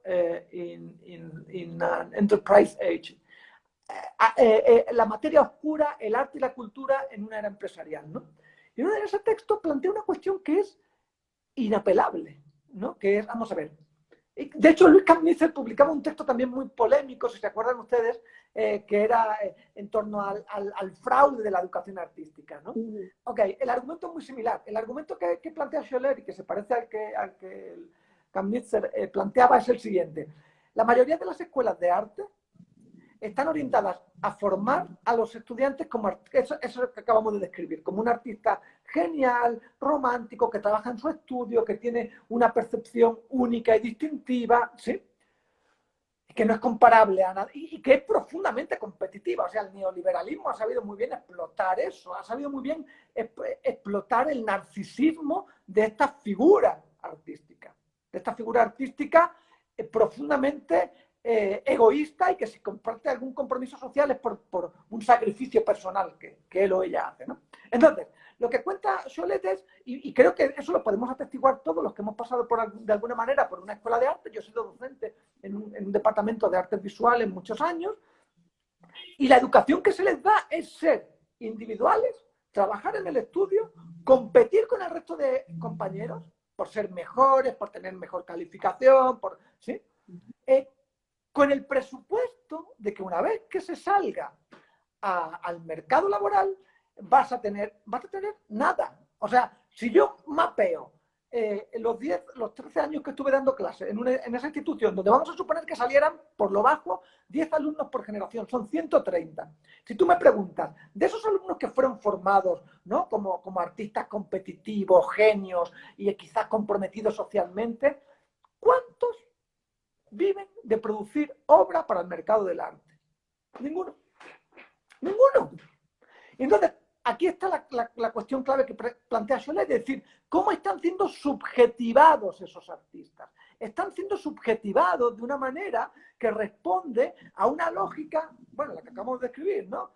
in an Enterprise Age. La materia oscura, el arte y la cultura en una era empresarial, ¿no? Y en ese texto plantea una cuestión que es inapelable, ¿no? Que es, vamos a ver, de hecho, Luis Carnicer publicaba un texto también muy polémico, si se acuerdan ustedes, que era en torno al fraude de la educación artística, ¿no? Ok, el argumento es muy similar. El argumento que plantea Scholler y que se parece al que Carnicer planteaba es el siguiente. La mayoría de las escuelas de arte están orientadas a formar a los estudiantes como eso que acabamos de describir, como un artista genial, romántico, que trabaja en su estudio, que tiene una percepción única y distintiva, ¿sí? Que no es comparable a nada y que es profundamente competitiva. O sea, el neoliberalismo ha sabido muy bien explotar eso, ha sabido muy bien explotar el narcisismo de esta figura artística profundamente egoísta y que si comparte algún compromiso social es por un sacrificio personal que él o ella hace, ¿no? Entonces, lo que cuenta Cholet es, y creo que eso lo podemos atestiguar todos los que hemos pasado de alguna manera por una escuela de arte. Yo he sido docente en un departamento de artes visuales muchos años, y la educación que se les da es ser individuales, trabajar en el estudio, competir con el resto de compañeros por ser mejores, por tener mejor calificación, ¿sí? Con el presupuesto de que una vez que se salga al mercado laboral vas a tener nada. O sea, si yo mapeo los 13 años que estuve dando clases en esa institución, donde vamos a suponer que salieran, por lo bajo, 10 alumnos por generación, son 130. Si tú me preguntas, de esos alumnos que fueron formados, ¿no? como artistas competitivos, genios y quizás comprometidos socialmente, ¿cuántos viven de producir obra para el mercado del arte? Ninguno. Ninguno. Entonces, aquí está la cuestión clave que plantea Scholler, es decir, ¿cómo están siendo subjetivados esos artistas? Están siendo subjetivados de una manera que responde a una lógica, bueno, la que acabamos de escribir, ¿no?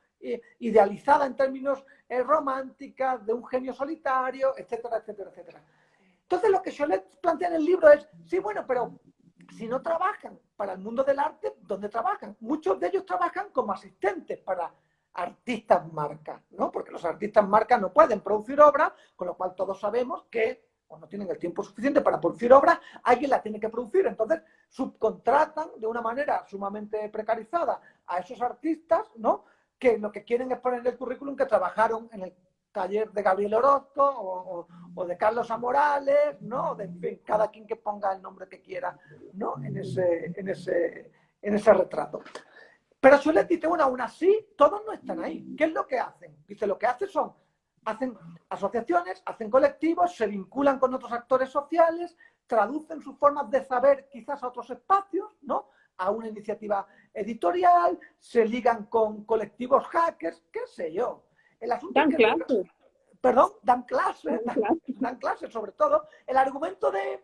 Idealizada en términos románticas, de un genio solitario, etcétera, etcétera, etcétera. Entonces, lo que Scholler plantea en el libro es, sí, bueno, pero si no trabajan para el mundo del arte, ¿dónde trabajan? Muchos de ellos trabajan como asistentes para artistas marcas, ¿no? Porque los artistas marcas no pueden producir obras, con lo cual todos sabemos que cuando tienen el tiempo suficiente para producir obras, alguien la tiene que producir. Entonces, subcontratan de una manera sumamente precarizada a esos artistas, ¿no? Que lo que quieren es poner en el currículum que trabajaron en el taller de Gabriel Orozco o de Carlos Amorales, ¿no? En fin, cada quien que ponga el nombre que quiera, ¿no? En ese retrato. Pero Scholler dice, bueno, aún así, todos no están ahí. ¿Qué es lo que hacen? Dice, lo que hacen son hacen asociaciones, hacen colectivos, se vinculan con otros actores sociales, traducen sus formas de saber quizás a otros espacios, ¿no? A una iniciativa editorial, se ligan con colectivos hackers, qué sé yo. El asunto es Dan que, clases. perdón, Dan clases. dan clases sobre todo. El argumento de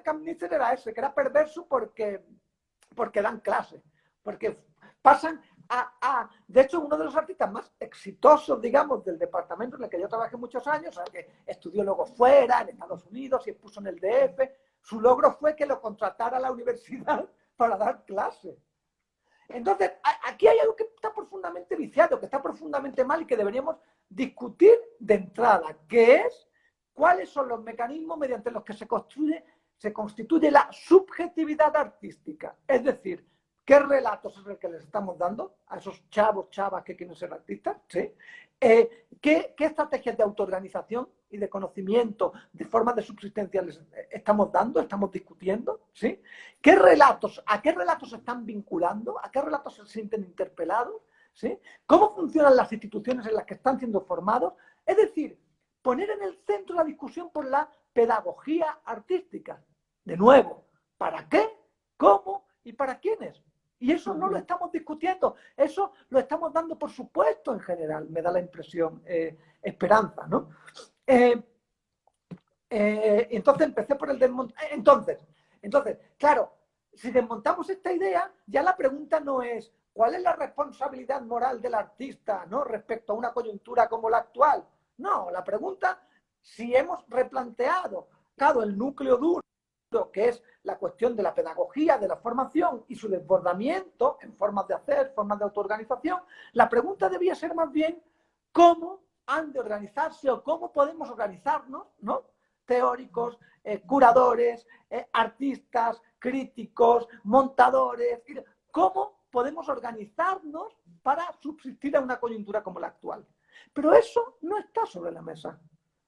Knizer era ese, que era perverso porque dan clase, porque pasan de hecho, uno de los artistas más exitosos, digamos, del departamento en el que yo trabajé muchos años, que estudió luego fuera, en Estados Unidos, y expuso en el DF, su logro fue que lo contratara la universidad para dar clase. Entonces, aquí hay algo que está profundamente viciado, que está profundamente mal y que deberíamos discutir de entrada, que es cuáles son los mecanismos mediante los que se constituye la subjetividad artística. Es decir, ¿qué relatos es el que les estamos dando a esos chavas que quieren ser artistas? ¿Sí? ¿Qué estrategias de autoorganización y de conocimiento, de formas de subsistencia les estamos dando, estamos discutiendo? ¿Sí? ¿A qué relatos se están vinculando? ¿A qué relatos se sienten interpelados? ¿Sí? ¿Cómo funcionan las instituciones en las que están siendo formados? Es decir, poner en el centro la discusión por la pedagogía artística. De nuevo, ¿para qué? ¿Cómo? ¿Y para quiénes? Y eso no lo estamos discutiendo, eso lo estamos dando por supuesto en general, me da la impresión, Esperanza, ¿no? Entonces empecé por el desmontaje. Entonces, claro, si desmontamos esta idea, ya la pregunta no es ¿cuál es la responsabilidad moral del artista, ¿no? Respecto a una coyuntura como la actual? No, la pregunta, si hemos replanteado el núcleo duro, que es la cuestión de la pedagogía, de la formación y su desbordamiento en formas de hacer, formas de autoorganización, la pregunta debía ser más bien cómo han de organizarse o cómo podemos organizarnos, ¿no? Teóricos, curadores, artistas, críticos, montadores, cómo podemos organizarnos para subsistir a una coyuntura como la actual. Pero eso no está sobre la mesa.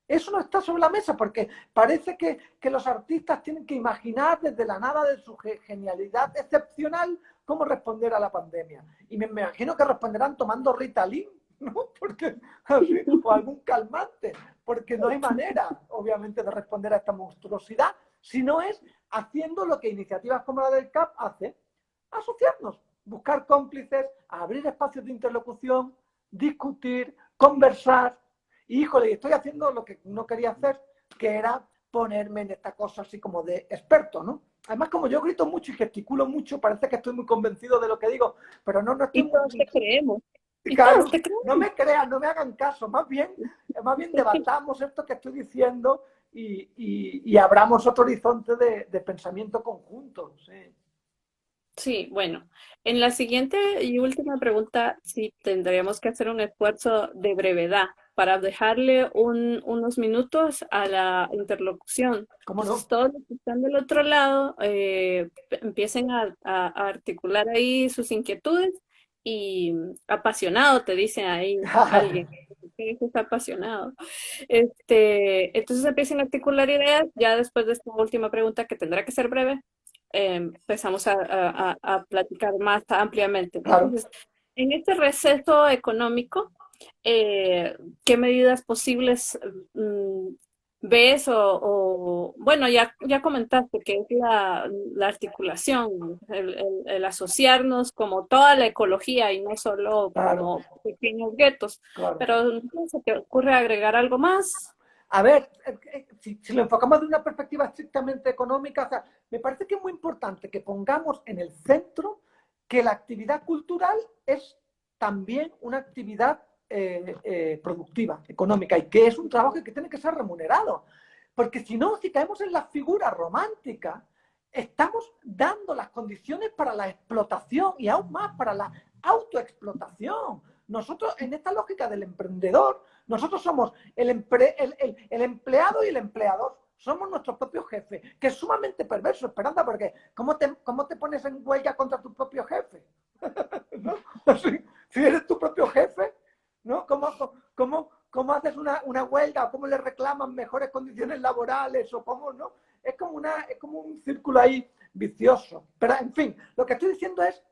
Eso no está sobre la mesa porque parece que los artistas tienen que imaginar desde la nada de su genialidad excepcional cómo responder a la pandemia. Y me imagino que responderán tomando Ritalin, ¿no? Porque, así, o algún calmante, porque no hay manera, obviamente, de responder a esta monstruosidad, si no es haciendo lo que iniciativas como la del CAP hace, asociarnos, buscar cómplices, abrir espacios de interlocución, discutir, conversar. Y, híjole, estoy haciendo lo que no quería hacer, que era ponerme en esta cosa así como de experto, ¿no? Además, como yo grito mucho y gesticulo mucho, parece que estoy muy convencido de lo que digo, pero no estoy Y todos muy... te creemos. Y Claro, todos te creemos. no me crean, no me hagan caso, más bien debatamos esto que estoy diciendo y abramos otro horizonte de pensamiento conjunto. Sí. Sí, bueno, en la siguiente y última pregunta, sí tendríamos que hacer un esfuerzo de brevedad para dejarle unos minutos a la interlocución. ¿Cómo no? Entonces, todos los que están del otro lado empiecen a articular ahí sus inquietudes y apasionado, te dice ahí alguien. Que está apasionado. Entonces empiecen a articular ideas, ya después de esta última pregunta que tendrá que ser breve empezamos a platicar más ampliamente. Claro. Entonces, en este receso económico, ¿qué medidas posibles ves bueno, ya comentaste que es la articulación, el asociarnos como toda la ecología y no solo Claro, como pequeños guetos, claro. pero ¿no se te ocurre agregar algo más? A ver, si lo enfocamos de una perspectiva estrictamente económica, o sea, me parece que es muy importante que pongamos en el centro que la actividad cultural es también una actividad productiva, económica, y que es un trabajo que tiene que ser remunerado. Porque si no, si caemos en la figura romántica, estamos dando las condiciones para la explotación y aún más para la autoexplotación. Nosotros, en esta lógica del emprendedor, nosotros somos el empleado y el empleador. Somos nuestros propios jefes, que es sumamente perverso, Esperanza, porque ¿cómo te pones en huelga contra tu propio jefe? ¿No? Si eres tu propio jefe, ¿no? ¿Cómo haces una huelga? ¿O cómo le reclaman mejores condiciones laborales? ¿O cómo, no? Es como un círculo ahí vicioso. Pero, en fin, lo que estoy diciendo es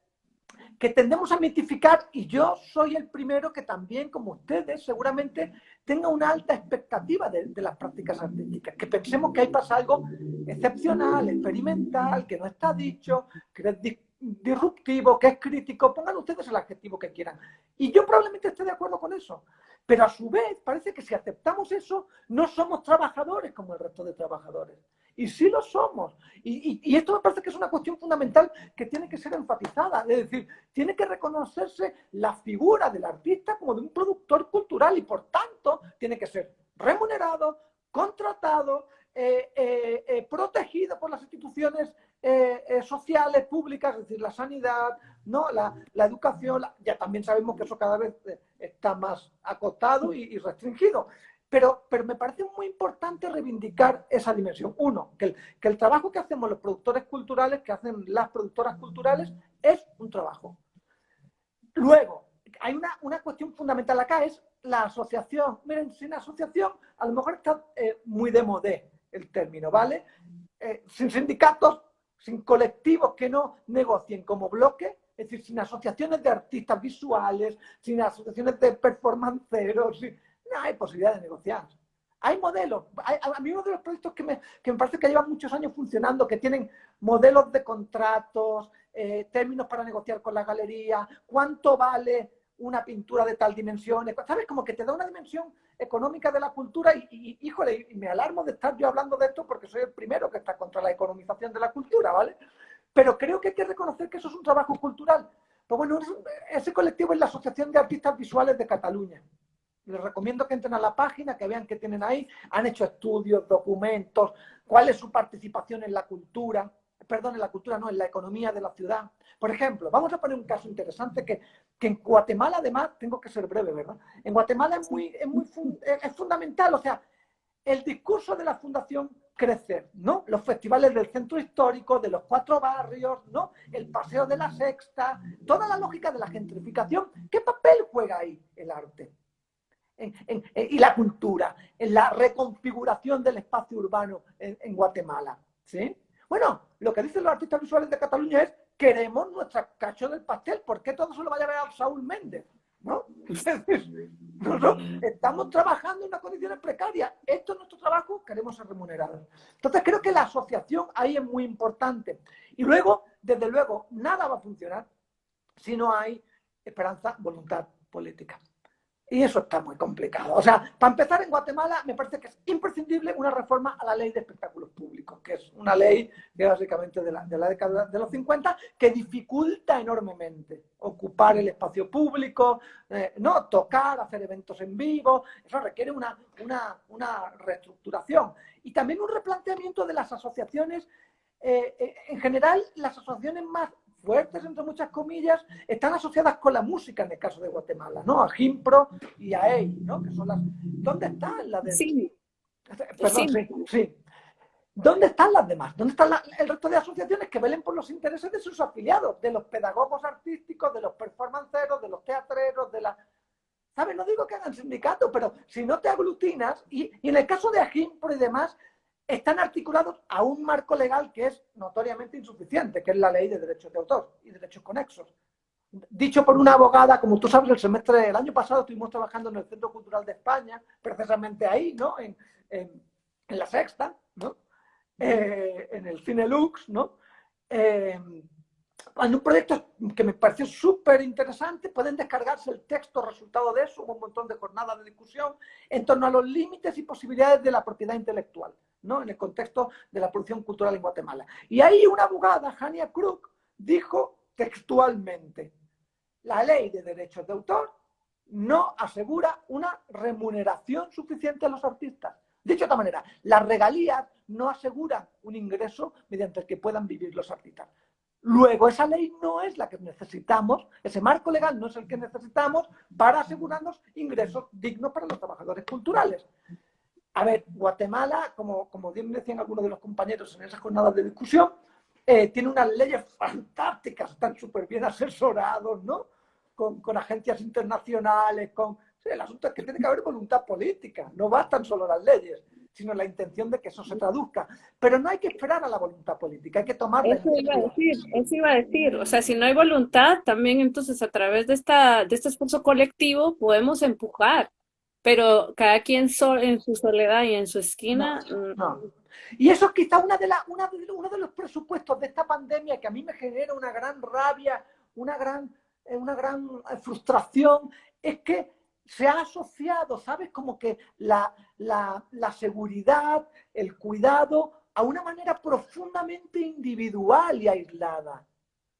que tendemos a mitificar, y yo soy el primero que también, como ustedes, seguramente tenga una alta expectativa de las prácticas artísticas, que pensemos que ahí pasa algo excepcional, experimental, que no está dicho, que es disruptivo, que es crítico, pongan ustedes el adjetivo que quieran. Y yo probablemente esté de acuerdo con eso, pero a su vez parece que si aceptamos eso, no somos trabajadores como el resto de trabajadores. Y sí lo somos. Y esto me parece que es una cuestión fundamental que tiene que ser enfatizada. Es decir, tiene que reconocerse la figura del artista como de un productor cultural y por tanto tiene que ser remunerado, contratado, protegido por las instituciones sociales, públicas, es decir, la sanidad, ¿no? la educación. Ya también sabemos que eso cada vez está más acotado y restringido. Pero me parece muy importante reivindicar esa dimensión. Uno, que el trabajo que hacemos los productores culturales, que hacen las productoras culturales, es un trabajo. Luego, hay una cuestión fundamental acá, es la asociación. Miren, sin asociación, a lo mejor está muy de modé el término, ¿vale? Sin sindicatos, sin colectivos que no negocien como bloque, es decir, sin asociaciones de artistas visuales, sin asociaciones de performanceros, no hay posibilidad de negociar. Hay modelos. A mí uno de los proyectos que me parece que llevan muchos años funcionando, que tienen modelos de contratos, términos para negociar con la galería, cuánto vale una pintura de tal dimensión, ¿sabes? Como que te da una dimensión económica de la cultura híjole, y me alarmo de estar yo hablando de esto porque soy el primero que está contra la economización de la cultura, ¿vale? Pero creo que hay que reconocer que eso es un trabajo cultural. Pues bueno, ese colectivo es la Asociación de Artistas Visuales de Cataluña. Les recomiendo que entren a la página, que vean qué tienen ahí. Han hecho estudios, documentos, cuál es su participación en la cultura. Perdón, en la cultura no, en la economía de la ciudad. Por ejemplo, vamos a poner un caso interesante que en Guatemala, además, tengo que ser breve, ¿verdad? En Guatemala es fundamental, o sea, el discurso de la Fundación Crecer, ¿no? Los festivales del centro histórico, de los 4 barrios, ¿no? El paseo de la Sexta, toda la lógica de la gentrificación. ¿Qué papel juega ahí el arte? Y la cultura, en la reconfiguración del espacio urbano en Guatemala, ¿sí? Bueno, lo que dicen los artistas visuales de Cataluña es: queremos nuestra cacho del pastel. ¿Por qué todo se lo vaya a ver a Saúl Méndez? ¿No? Nosotros estamos trabajando en unas condiciones precarias. Esto es nuestro trabajo, queremos ser remunerados. Entonces creo que la asociación ahí es muy importante. Y luego, desde luego, nada va a funcionar si no hay esperanza, voluntad política. Y eso está muy complicado. O sea, para empezar, en Guatemala me parece que es imprescindible una reforma a la ley de espectáculos públicos, que es una ley que básicamente de la década de los 50, que dificulta enormemente ocupar el espacio público, no tocar, hacer eventos en vivo. Eso requiere una reestructuración. Y también un replanteamiento de las asociaciones. En general, las asociaciones más fuertes, entre muchas comillas, están asociadas con la música en el caso de Guatemala, ¿no? A Gimpro y a EI, ¿no? Que son las... ¿Dónde están las demás? Sí, Perdón, sí. ¿Dónde están las demás? ¿Dónde están el resto de asociaciones que velen por los intereses de sus afiliados? De los pedagogos artísticos, de los performanceros, de los teatreros, de la... ¿Sabes? No digo que hagan sindicatos, pero si no te aglutinas, y en el caso de Agimpro y demás, están articulados a un marco legal que es notoriamente insuficiente, que es la ley de derechos de autor y derechos conexos. Dicho por una abogada, como tú sabes, el año pasado estuvimos trabajando en el Centro Cultural de España, precisamente ahí, ¿no? En la Sexta, ¿no? En el Cine Lux, ¿no? En un proyecto que me pareció súper interesante. Pueden descargarse el texto resultado de eso, hubo un montón de jornadas de discusión en torno a los límites y posibilidades de la propiedad intelectual, ¿no? En el contexto de la producción cultural en Guatemala. Y ahí una abogada, Jania Kruk, dijo textualmente: la ley de derechos de autor no asegura una remuneración suficiente a los artistas. Dicho de otra manera, las regalías no aseguran un ingreso mediante el que puedan vivir los artistas. Luego, esa ley no es la que necesitamos, ese marco legal no es el que necesitamos para asegurarnos ingresos dignos para los trabajadores culturales. A ver, Guatemala, como bien decían algunos de los compañeros en esas jornadas de discusión, tiene unas leyes fantásticas, están súper bien asesorados, ¿no? Con agencias internacionales, sí, el asunto es que tiene que haber voluntad política, no bastan solo las leyes. sino la intención de que eso se traduzca. Pero no hay que esperar a la voluntad política, hay que tomar la iniciativa. Eso iba a decir. O sea, si no hay voluntad, también entonces a través de de este esfuerzo colectivo podemos empujar, pero cada quien en su soledad y en su No, esquina. no. Y eso es quizá uno de los presupuestos de esta pandemia que a mí me genera una gran rabia, una gran frustración, es que se ha asociado, ¿sabes? Como que la seguridad, el cuidado, a una manera profundamente individual y aislada.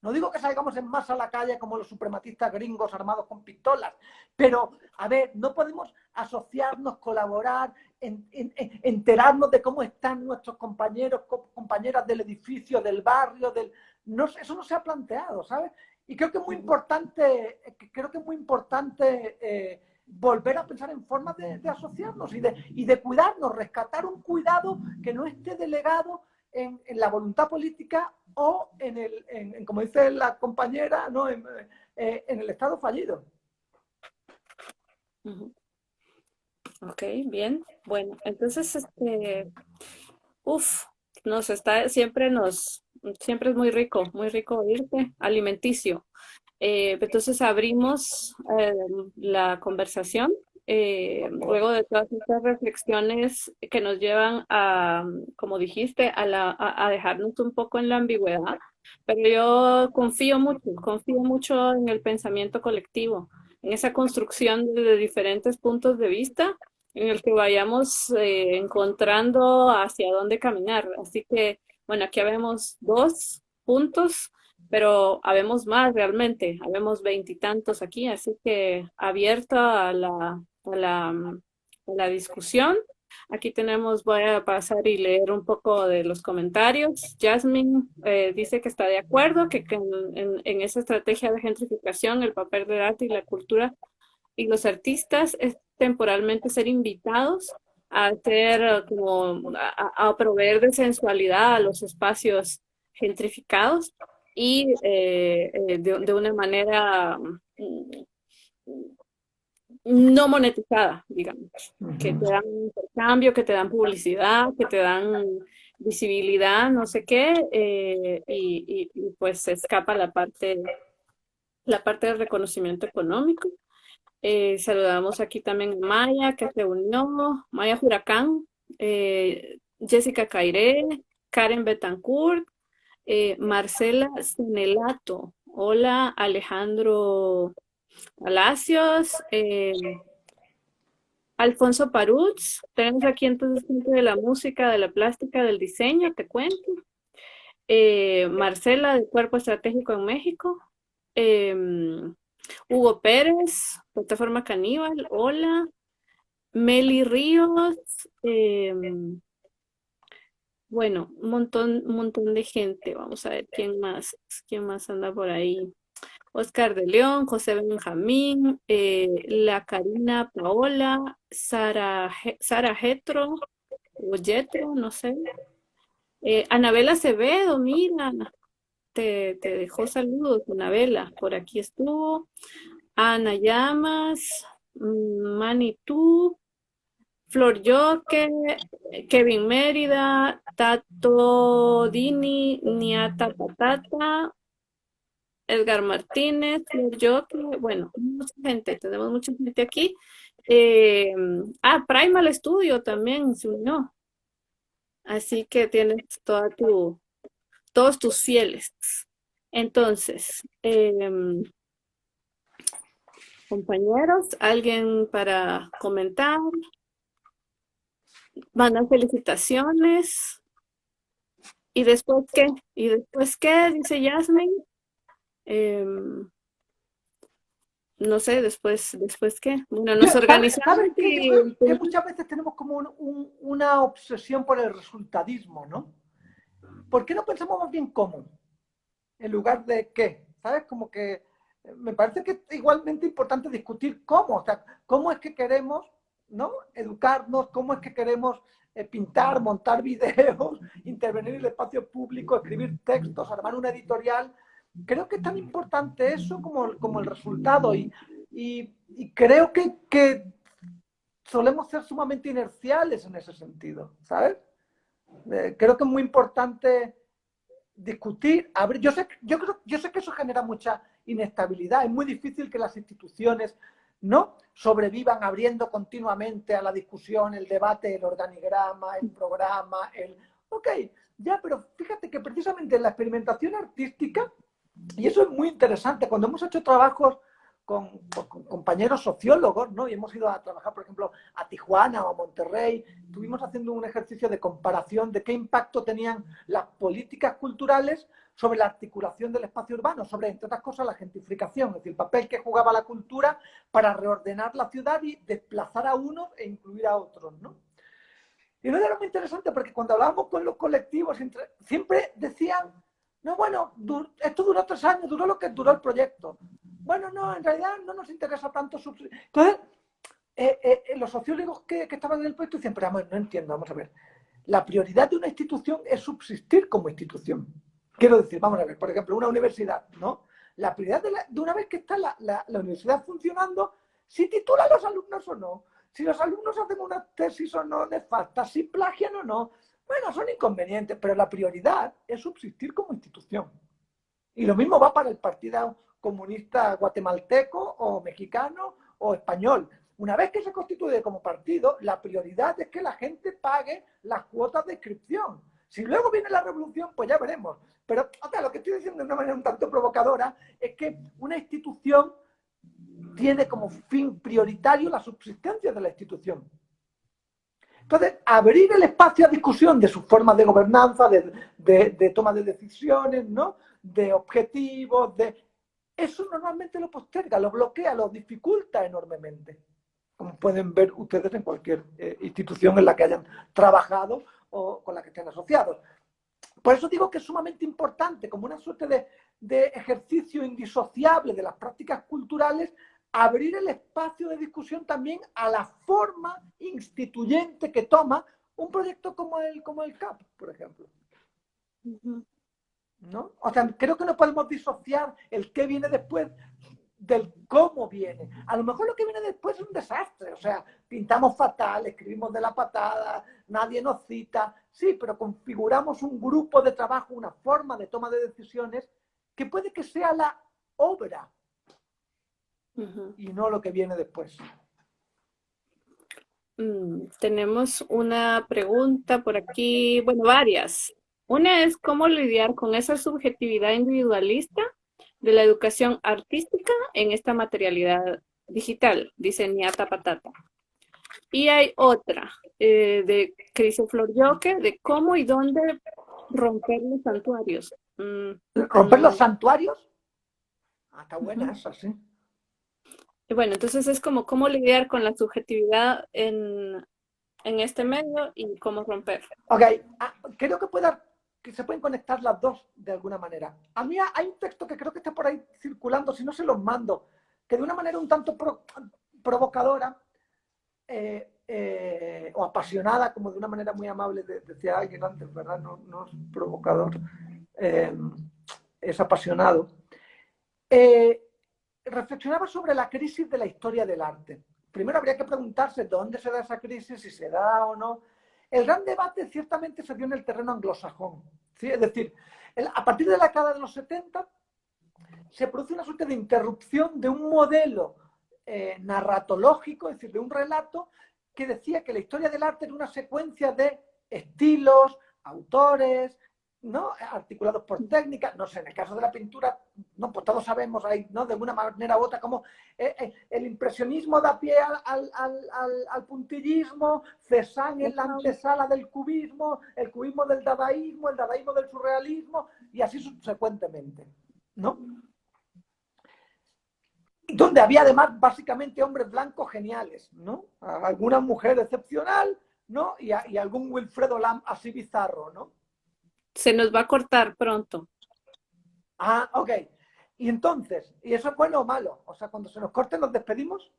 No digo que salgamos en masa a la calle como los suprematistas gringos armados con pistolas, pero, a ver, no podemos asociarnos, colaborar, enterarnos de cómo están nuestros compañeros, compañeras del edificio, del barrio, no, eso no se ha planteado, ¿sabes? Y creo que es muy importante volver a pensar en formas de asociarnos y de cuidarnos, rescatar un cuidado que no esté delegado en la voluntad política o como dice la compañera, ¿no? en el Estado fallido. Ok, bien. Bueno, entonces, uff, siempre siempre es muy rico oírte, alimenticio. Entonces abrimos la conversación luego de todas estas reflexiones que nos llevan a, como dijiste, a dejarnos un poco en la ambigüedad, pero yo confío mucho en el pensamiento colectivo, en esa construcción de diferentes puntos de vista en el que vayamos encontrando hacia dónde caminar. Así que, bueno, aquí vemos dos puntos, pero habemos más realmente, habemos veintitantos aquí, así que abierta a la discusión. Aquí tenemos, voy a pasar y leer un poco de los comentarios. Jasmine dice que está de acuerdo, que en esa estrategia de gentrificación el papel del arte y la cultura y los artistas es temporalmente ser invitados a hacer a proveer de sensualidad a los espacios gentrificados y de una manera no monetizada, digamos, que te dan intercambio, que te dan publicidad, que te dan visibilidad, no sé qué, y pues se escapa la parte del reconocimiento económico. Saludamos aquí también a Maya, que se unió, Maya Huracán, Jessica Cairé, Karen Betancourt, Marcela Senelato. Hola, Alejandro Palacios, Alfonso Parutz. Tenemos aquí entonces gente de la música, de la plástica, del diseño, te cuento. Marcela, de Cuerpo Estratégico en México. Hugo Pérez, Plataforma Caníbal, hola. Meli Ríos, bueno, un montón de gente. Vamos a ver quién más anda por ahí. Oscar de León, José Benjamín, la Karina Paola, Sara Getro, o Jetro, no sé. Anabela Acevedo, mira, te dejó saludos, Anabela, por aquí estuvo. Ana Llamas, Manitou, Flor Yoke, Kevin Mérida, Tato Dini, Niata Patata, Edgar Martínez, Flor Yoke, bueno, mucha gente, tenemos mucha gente aquí. Primal Studio también se unió. Así que tienes todos tus fieles. Entonces, compañeros, ¿alguien para comentar? Mandan felicitaciones. ¿Y después qué? ¿Y después qué? Dice Jasmine. No sé, después qué. Bueno, nos organizamos ¿Sabes qué? Yo creo que muchas veces tenemos como una obsesión por el resultadismo, ¿no? ¿Por qué no pensamos más bien cómo? En lugar de qué, ¿sabes? Como que me parece que es igualmente importante discutir cómo, o sea, cómo es que queremos, ¿no? Educarnos, cómo es que queremos pintar, montar videos, intervenir en el espacio público, escribir textos, armar una editorial. Creo que es tan importante eso como el resultado y creo que solemos ser sumamente inerciales en ese sentido, ¿sabes? Creo que es muy importante discutir, abrir. Yo sé que eso genera mucha inestabilidad. Es muy difícil que las instituciones no sobrevivan abriendo continuamente a la discusión, el debate, el organigrama, el programa, Ok, ya, pero fíjate que precisamente en la experimentación artística, y eso es muy interesante, cuando hemos hecho trabajos con compañeros sociólogos, ¿no? Y hemos ido a trabajar, por ejemplo, a Tijuana o a Monterrey, estuvimos haciendo un ejercicio de comparación de qué impacto tenían las políticas culturales sobre la articulación del espacio urbano, sobre, entre otras cosas, la gentrificación, es decir, el papel que jugaba la cultura para reordenar la ciudad y desplazar a unos e incluir a otros, ¿no? Y no era muy interesante porque cuando hablábamos con los colectivos, siempre decían, no, bueno, esto duró 3 años, duró lo que duró el proyecto. Bueno, no, en realidad no nos interesa tanto. Entonces, los sociólogos que estaban en el proyecto decían, pero no entiendo, vamos a ver. La prioridad de una institución es subsistir como institución. Quiero decir, vamos a ver, por ejemplo, una universidad, ¿no? La prioridad de una vez que está la universidad funcionando, si titula a los alumnos o no, si los alumnos hacen una tesis o no nefasta, si plagian o no, bueno, son inconvenientes, pero la prioridad es subsistir como institución. Y lo mismo va para el Partido Comunista guatemalteco o mexicano o español. Una vez que se constituye como partido, la prioridad es que la gente pague las cuotas de inscripción. Si luego viene la revolución, pues ya veremos. Pero lo que estoy diciendo de una manera un tanto provocadora es que una institución tiene como fin prioritario la subsistencia de la institución. Entonces, abrir el espacio a discusión de sus formas de gobernanza, de toma de decisiones, ¿no? De objetivos, eso normalmente lo posterga, lo bloquea, lo dificulta enormemente, como pueden ver ustedes en cualquier institución en la que hayan trabajado o con la que estén asociados. Por eso digo que es sumamente importante, como una suerte de ejercicio indisociable de las prácticas culturales, abrir el espacio de discusión también a la forma instituyente que toma un proyecto como el CAP, por ejemplo. ¿No? O sea, creo que no podemos disociar el qué viene después del cómo viene. A lo mejor lo que viene después es un desastre, o sea, pintamos fatal, escribimos de la patada, nadie nos cita, sí, pero configuramos un grupo de trabajo, una forma de toma de decisiones que puede que sea la obra y no lo que viene después. Tenemos una pregunta por aquí, bueno, varias. Una es cómo lidiar con esa subjetividad individualista de la educación artística en esta materialidad digital, dice Niata Patata. Y hay otra de Cristian Florioque, de cómo y dónde romper los santuarios. ¿Romper los santuarios? Está buena esa, sí. Y bueno, entonces es como cómo lidiar con la subjetividad en este medio y cómo romper. Ok, creo que se pueden conectar las dos de alguna manera. A mí hay un texto que creo que está por ahí circulando, si no se los mando, que de una manera un tanto provocadora o apasionada, como de una manera muy amable decía alguien antes, ¿verdad? No es provocador, es apasionado. Reflexionaba sobre la crisis de la historia del arte. Primero habría que preguntarse dónde se da esa crisis, si se da o no. El gran debate ciertamente se dio en el terreno anglosajón. ¿Sí? Es decir, a partir de la década de los 70 se produce una suerte de interrupción de un modelo narratológico, es decir, de un relato que decía que la historia del arte era una secuencia de estilos, autores, ¿no? Articulados por técnicas, no sé, en el caso de la pintura, no, pues todos sabemos ahí, ¿no? De una manera u otra, como el impresionismo da pie al puntillismo, Cézanne en la antesala del cubismo, el cubismo del dadaísmo, el dadaísmo del surrealismo, y así subsecuentemente, ¿no? Donde había además básicamente hombres blancos geniales, ¿no? Alguna mujer excepcional, ¿no? Y algún Wilfredo Lam así bizarro, ¿no? Se nos va a cortar pronto. Ok. Y entonces, ¿y eso es bueno o malo? O sea, cuando se nos corte, ¿nos despedimos?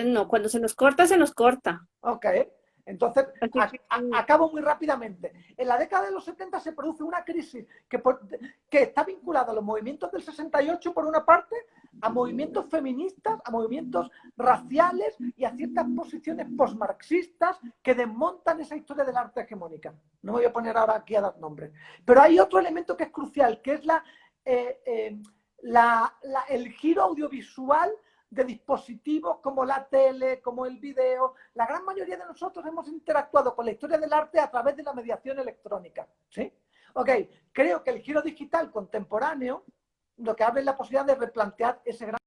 No, cuando se nos corta, se nos corta. Ok. Entonces, Así que, acabo muy rápidamente. En la década de los 70 se produce una crisis que está vinculada a los movimientos del 68, por una parte, a movimientos feministas, a movimientos raciales y a ciertas posiciones postmarxistas que desmontan esa historia del arte hegemónica. No me voy a poner ahora aquí a dar nombres. Pero hay otro elemento que es crucial, que es el giro audiovisual de dispositivos como la tele, como el video. La gran mayoría de nosotros hemos interactuado con la historia del arte a través de la mediación electrónica, ¿sí? Ok, creo que el giro digital contemporáneo lo que abre es la posibilidad de replantear ese gran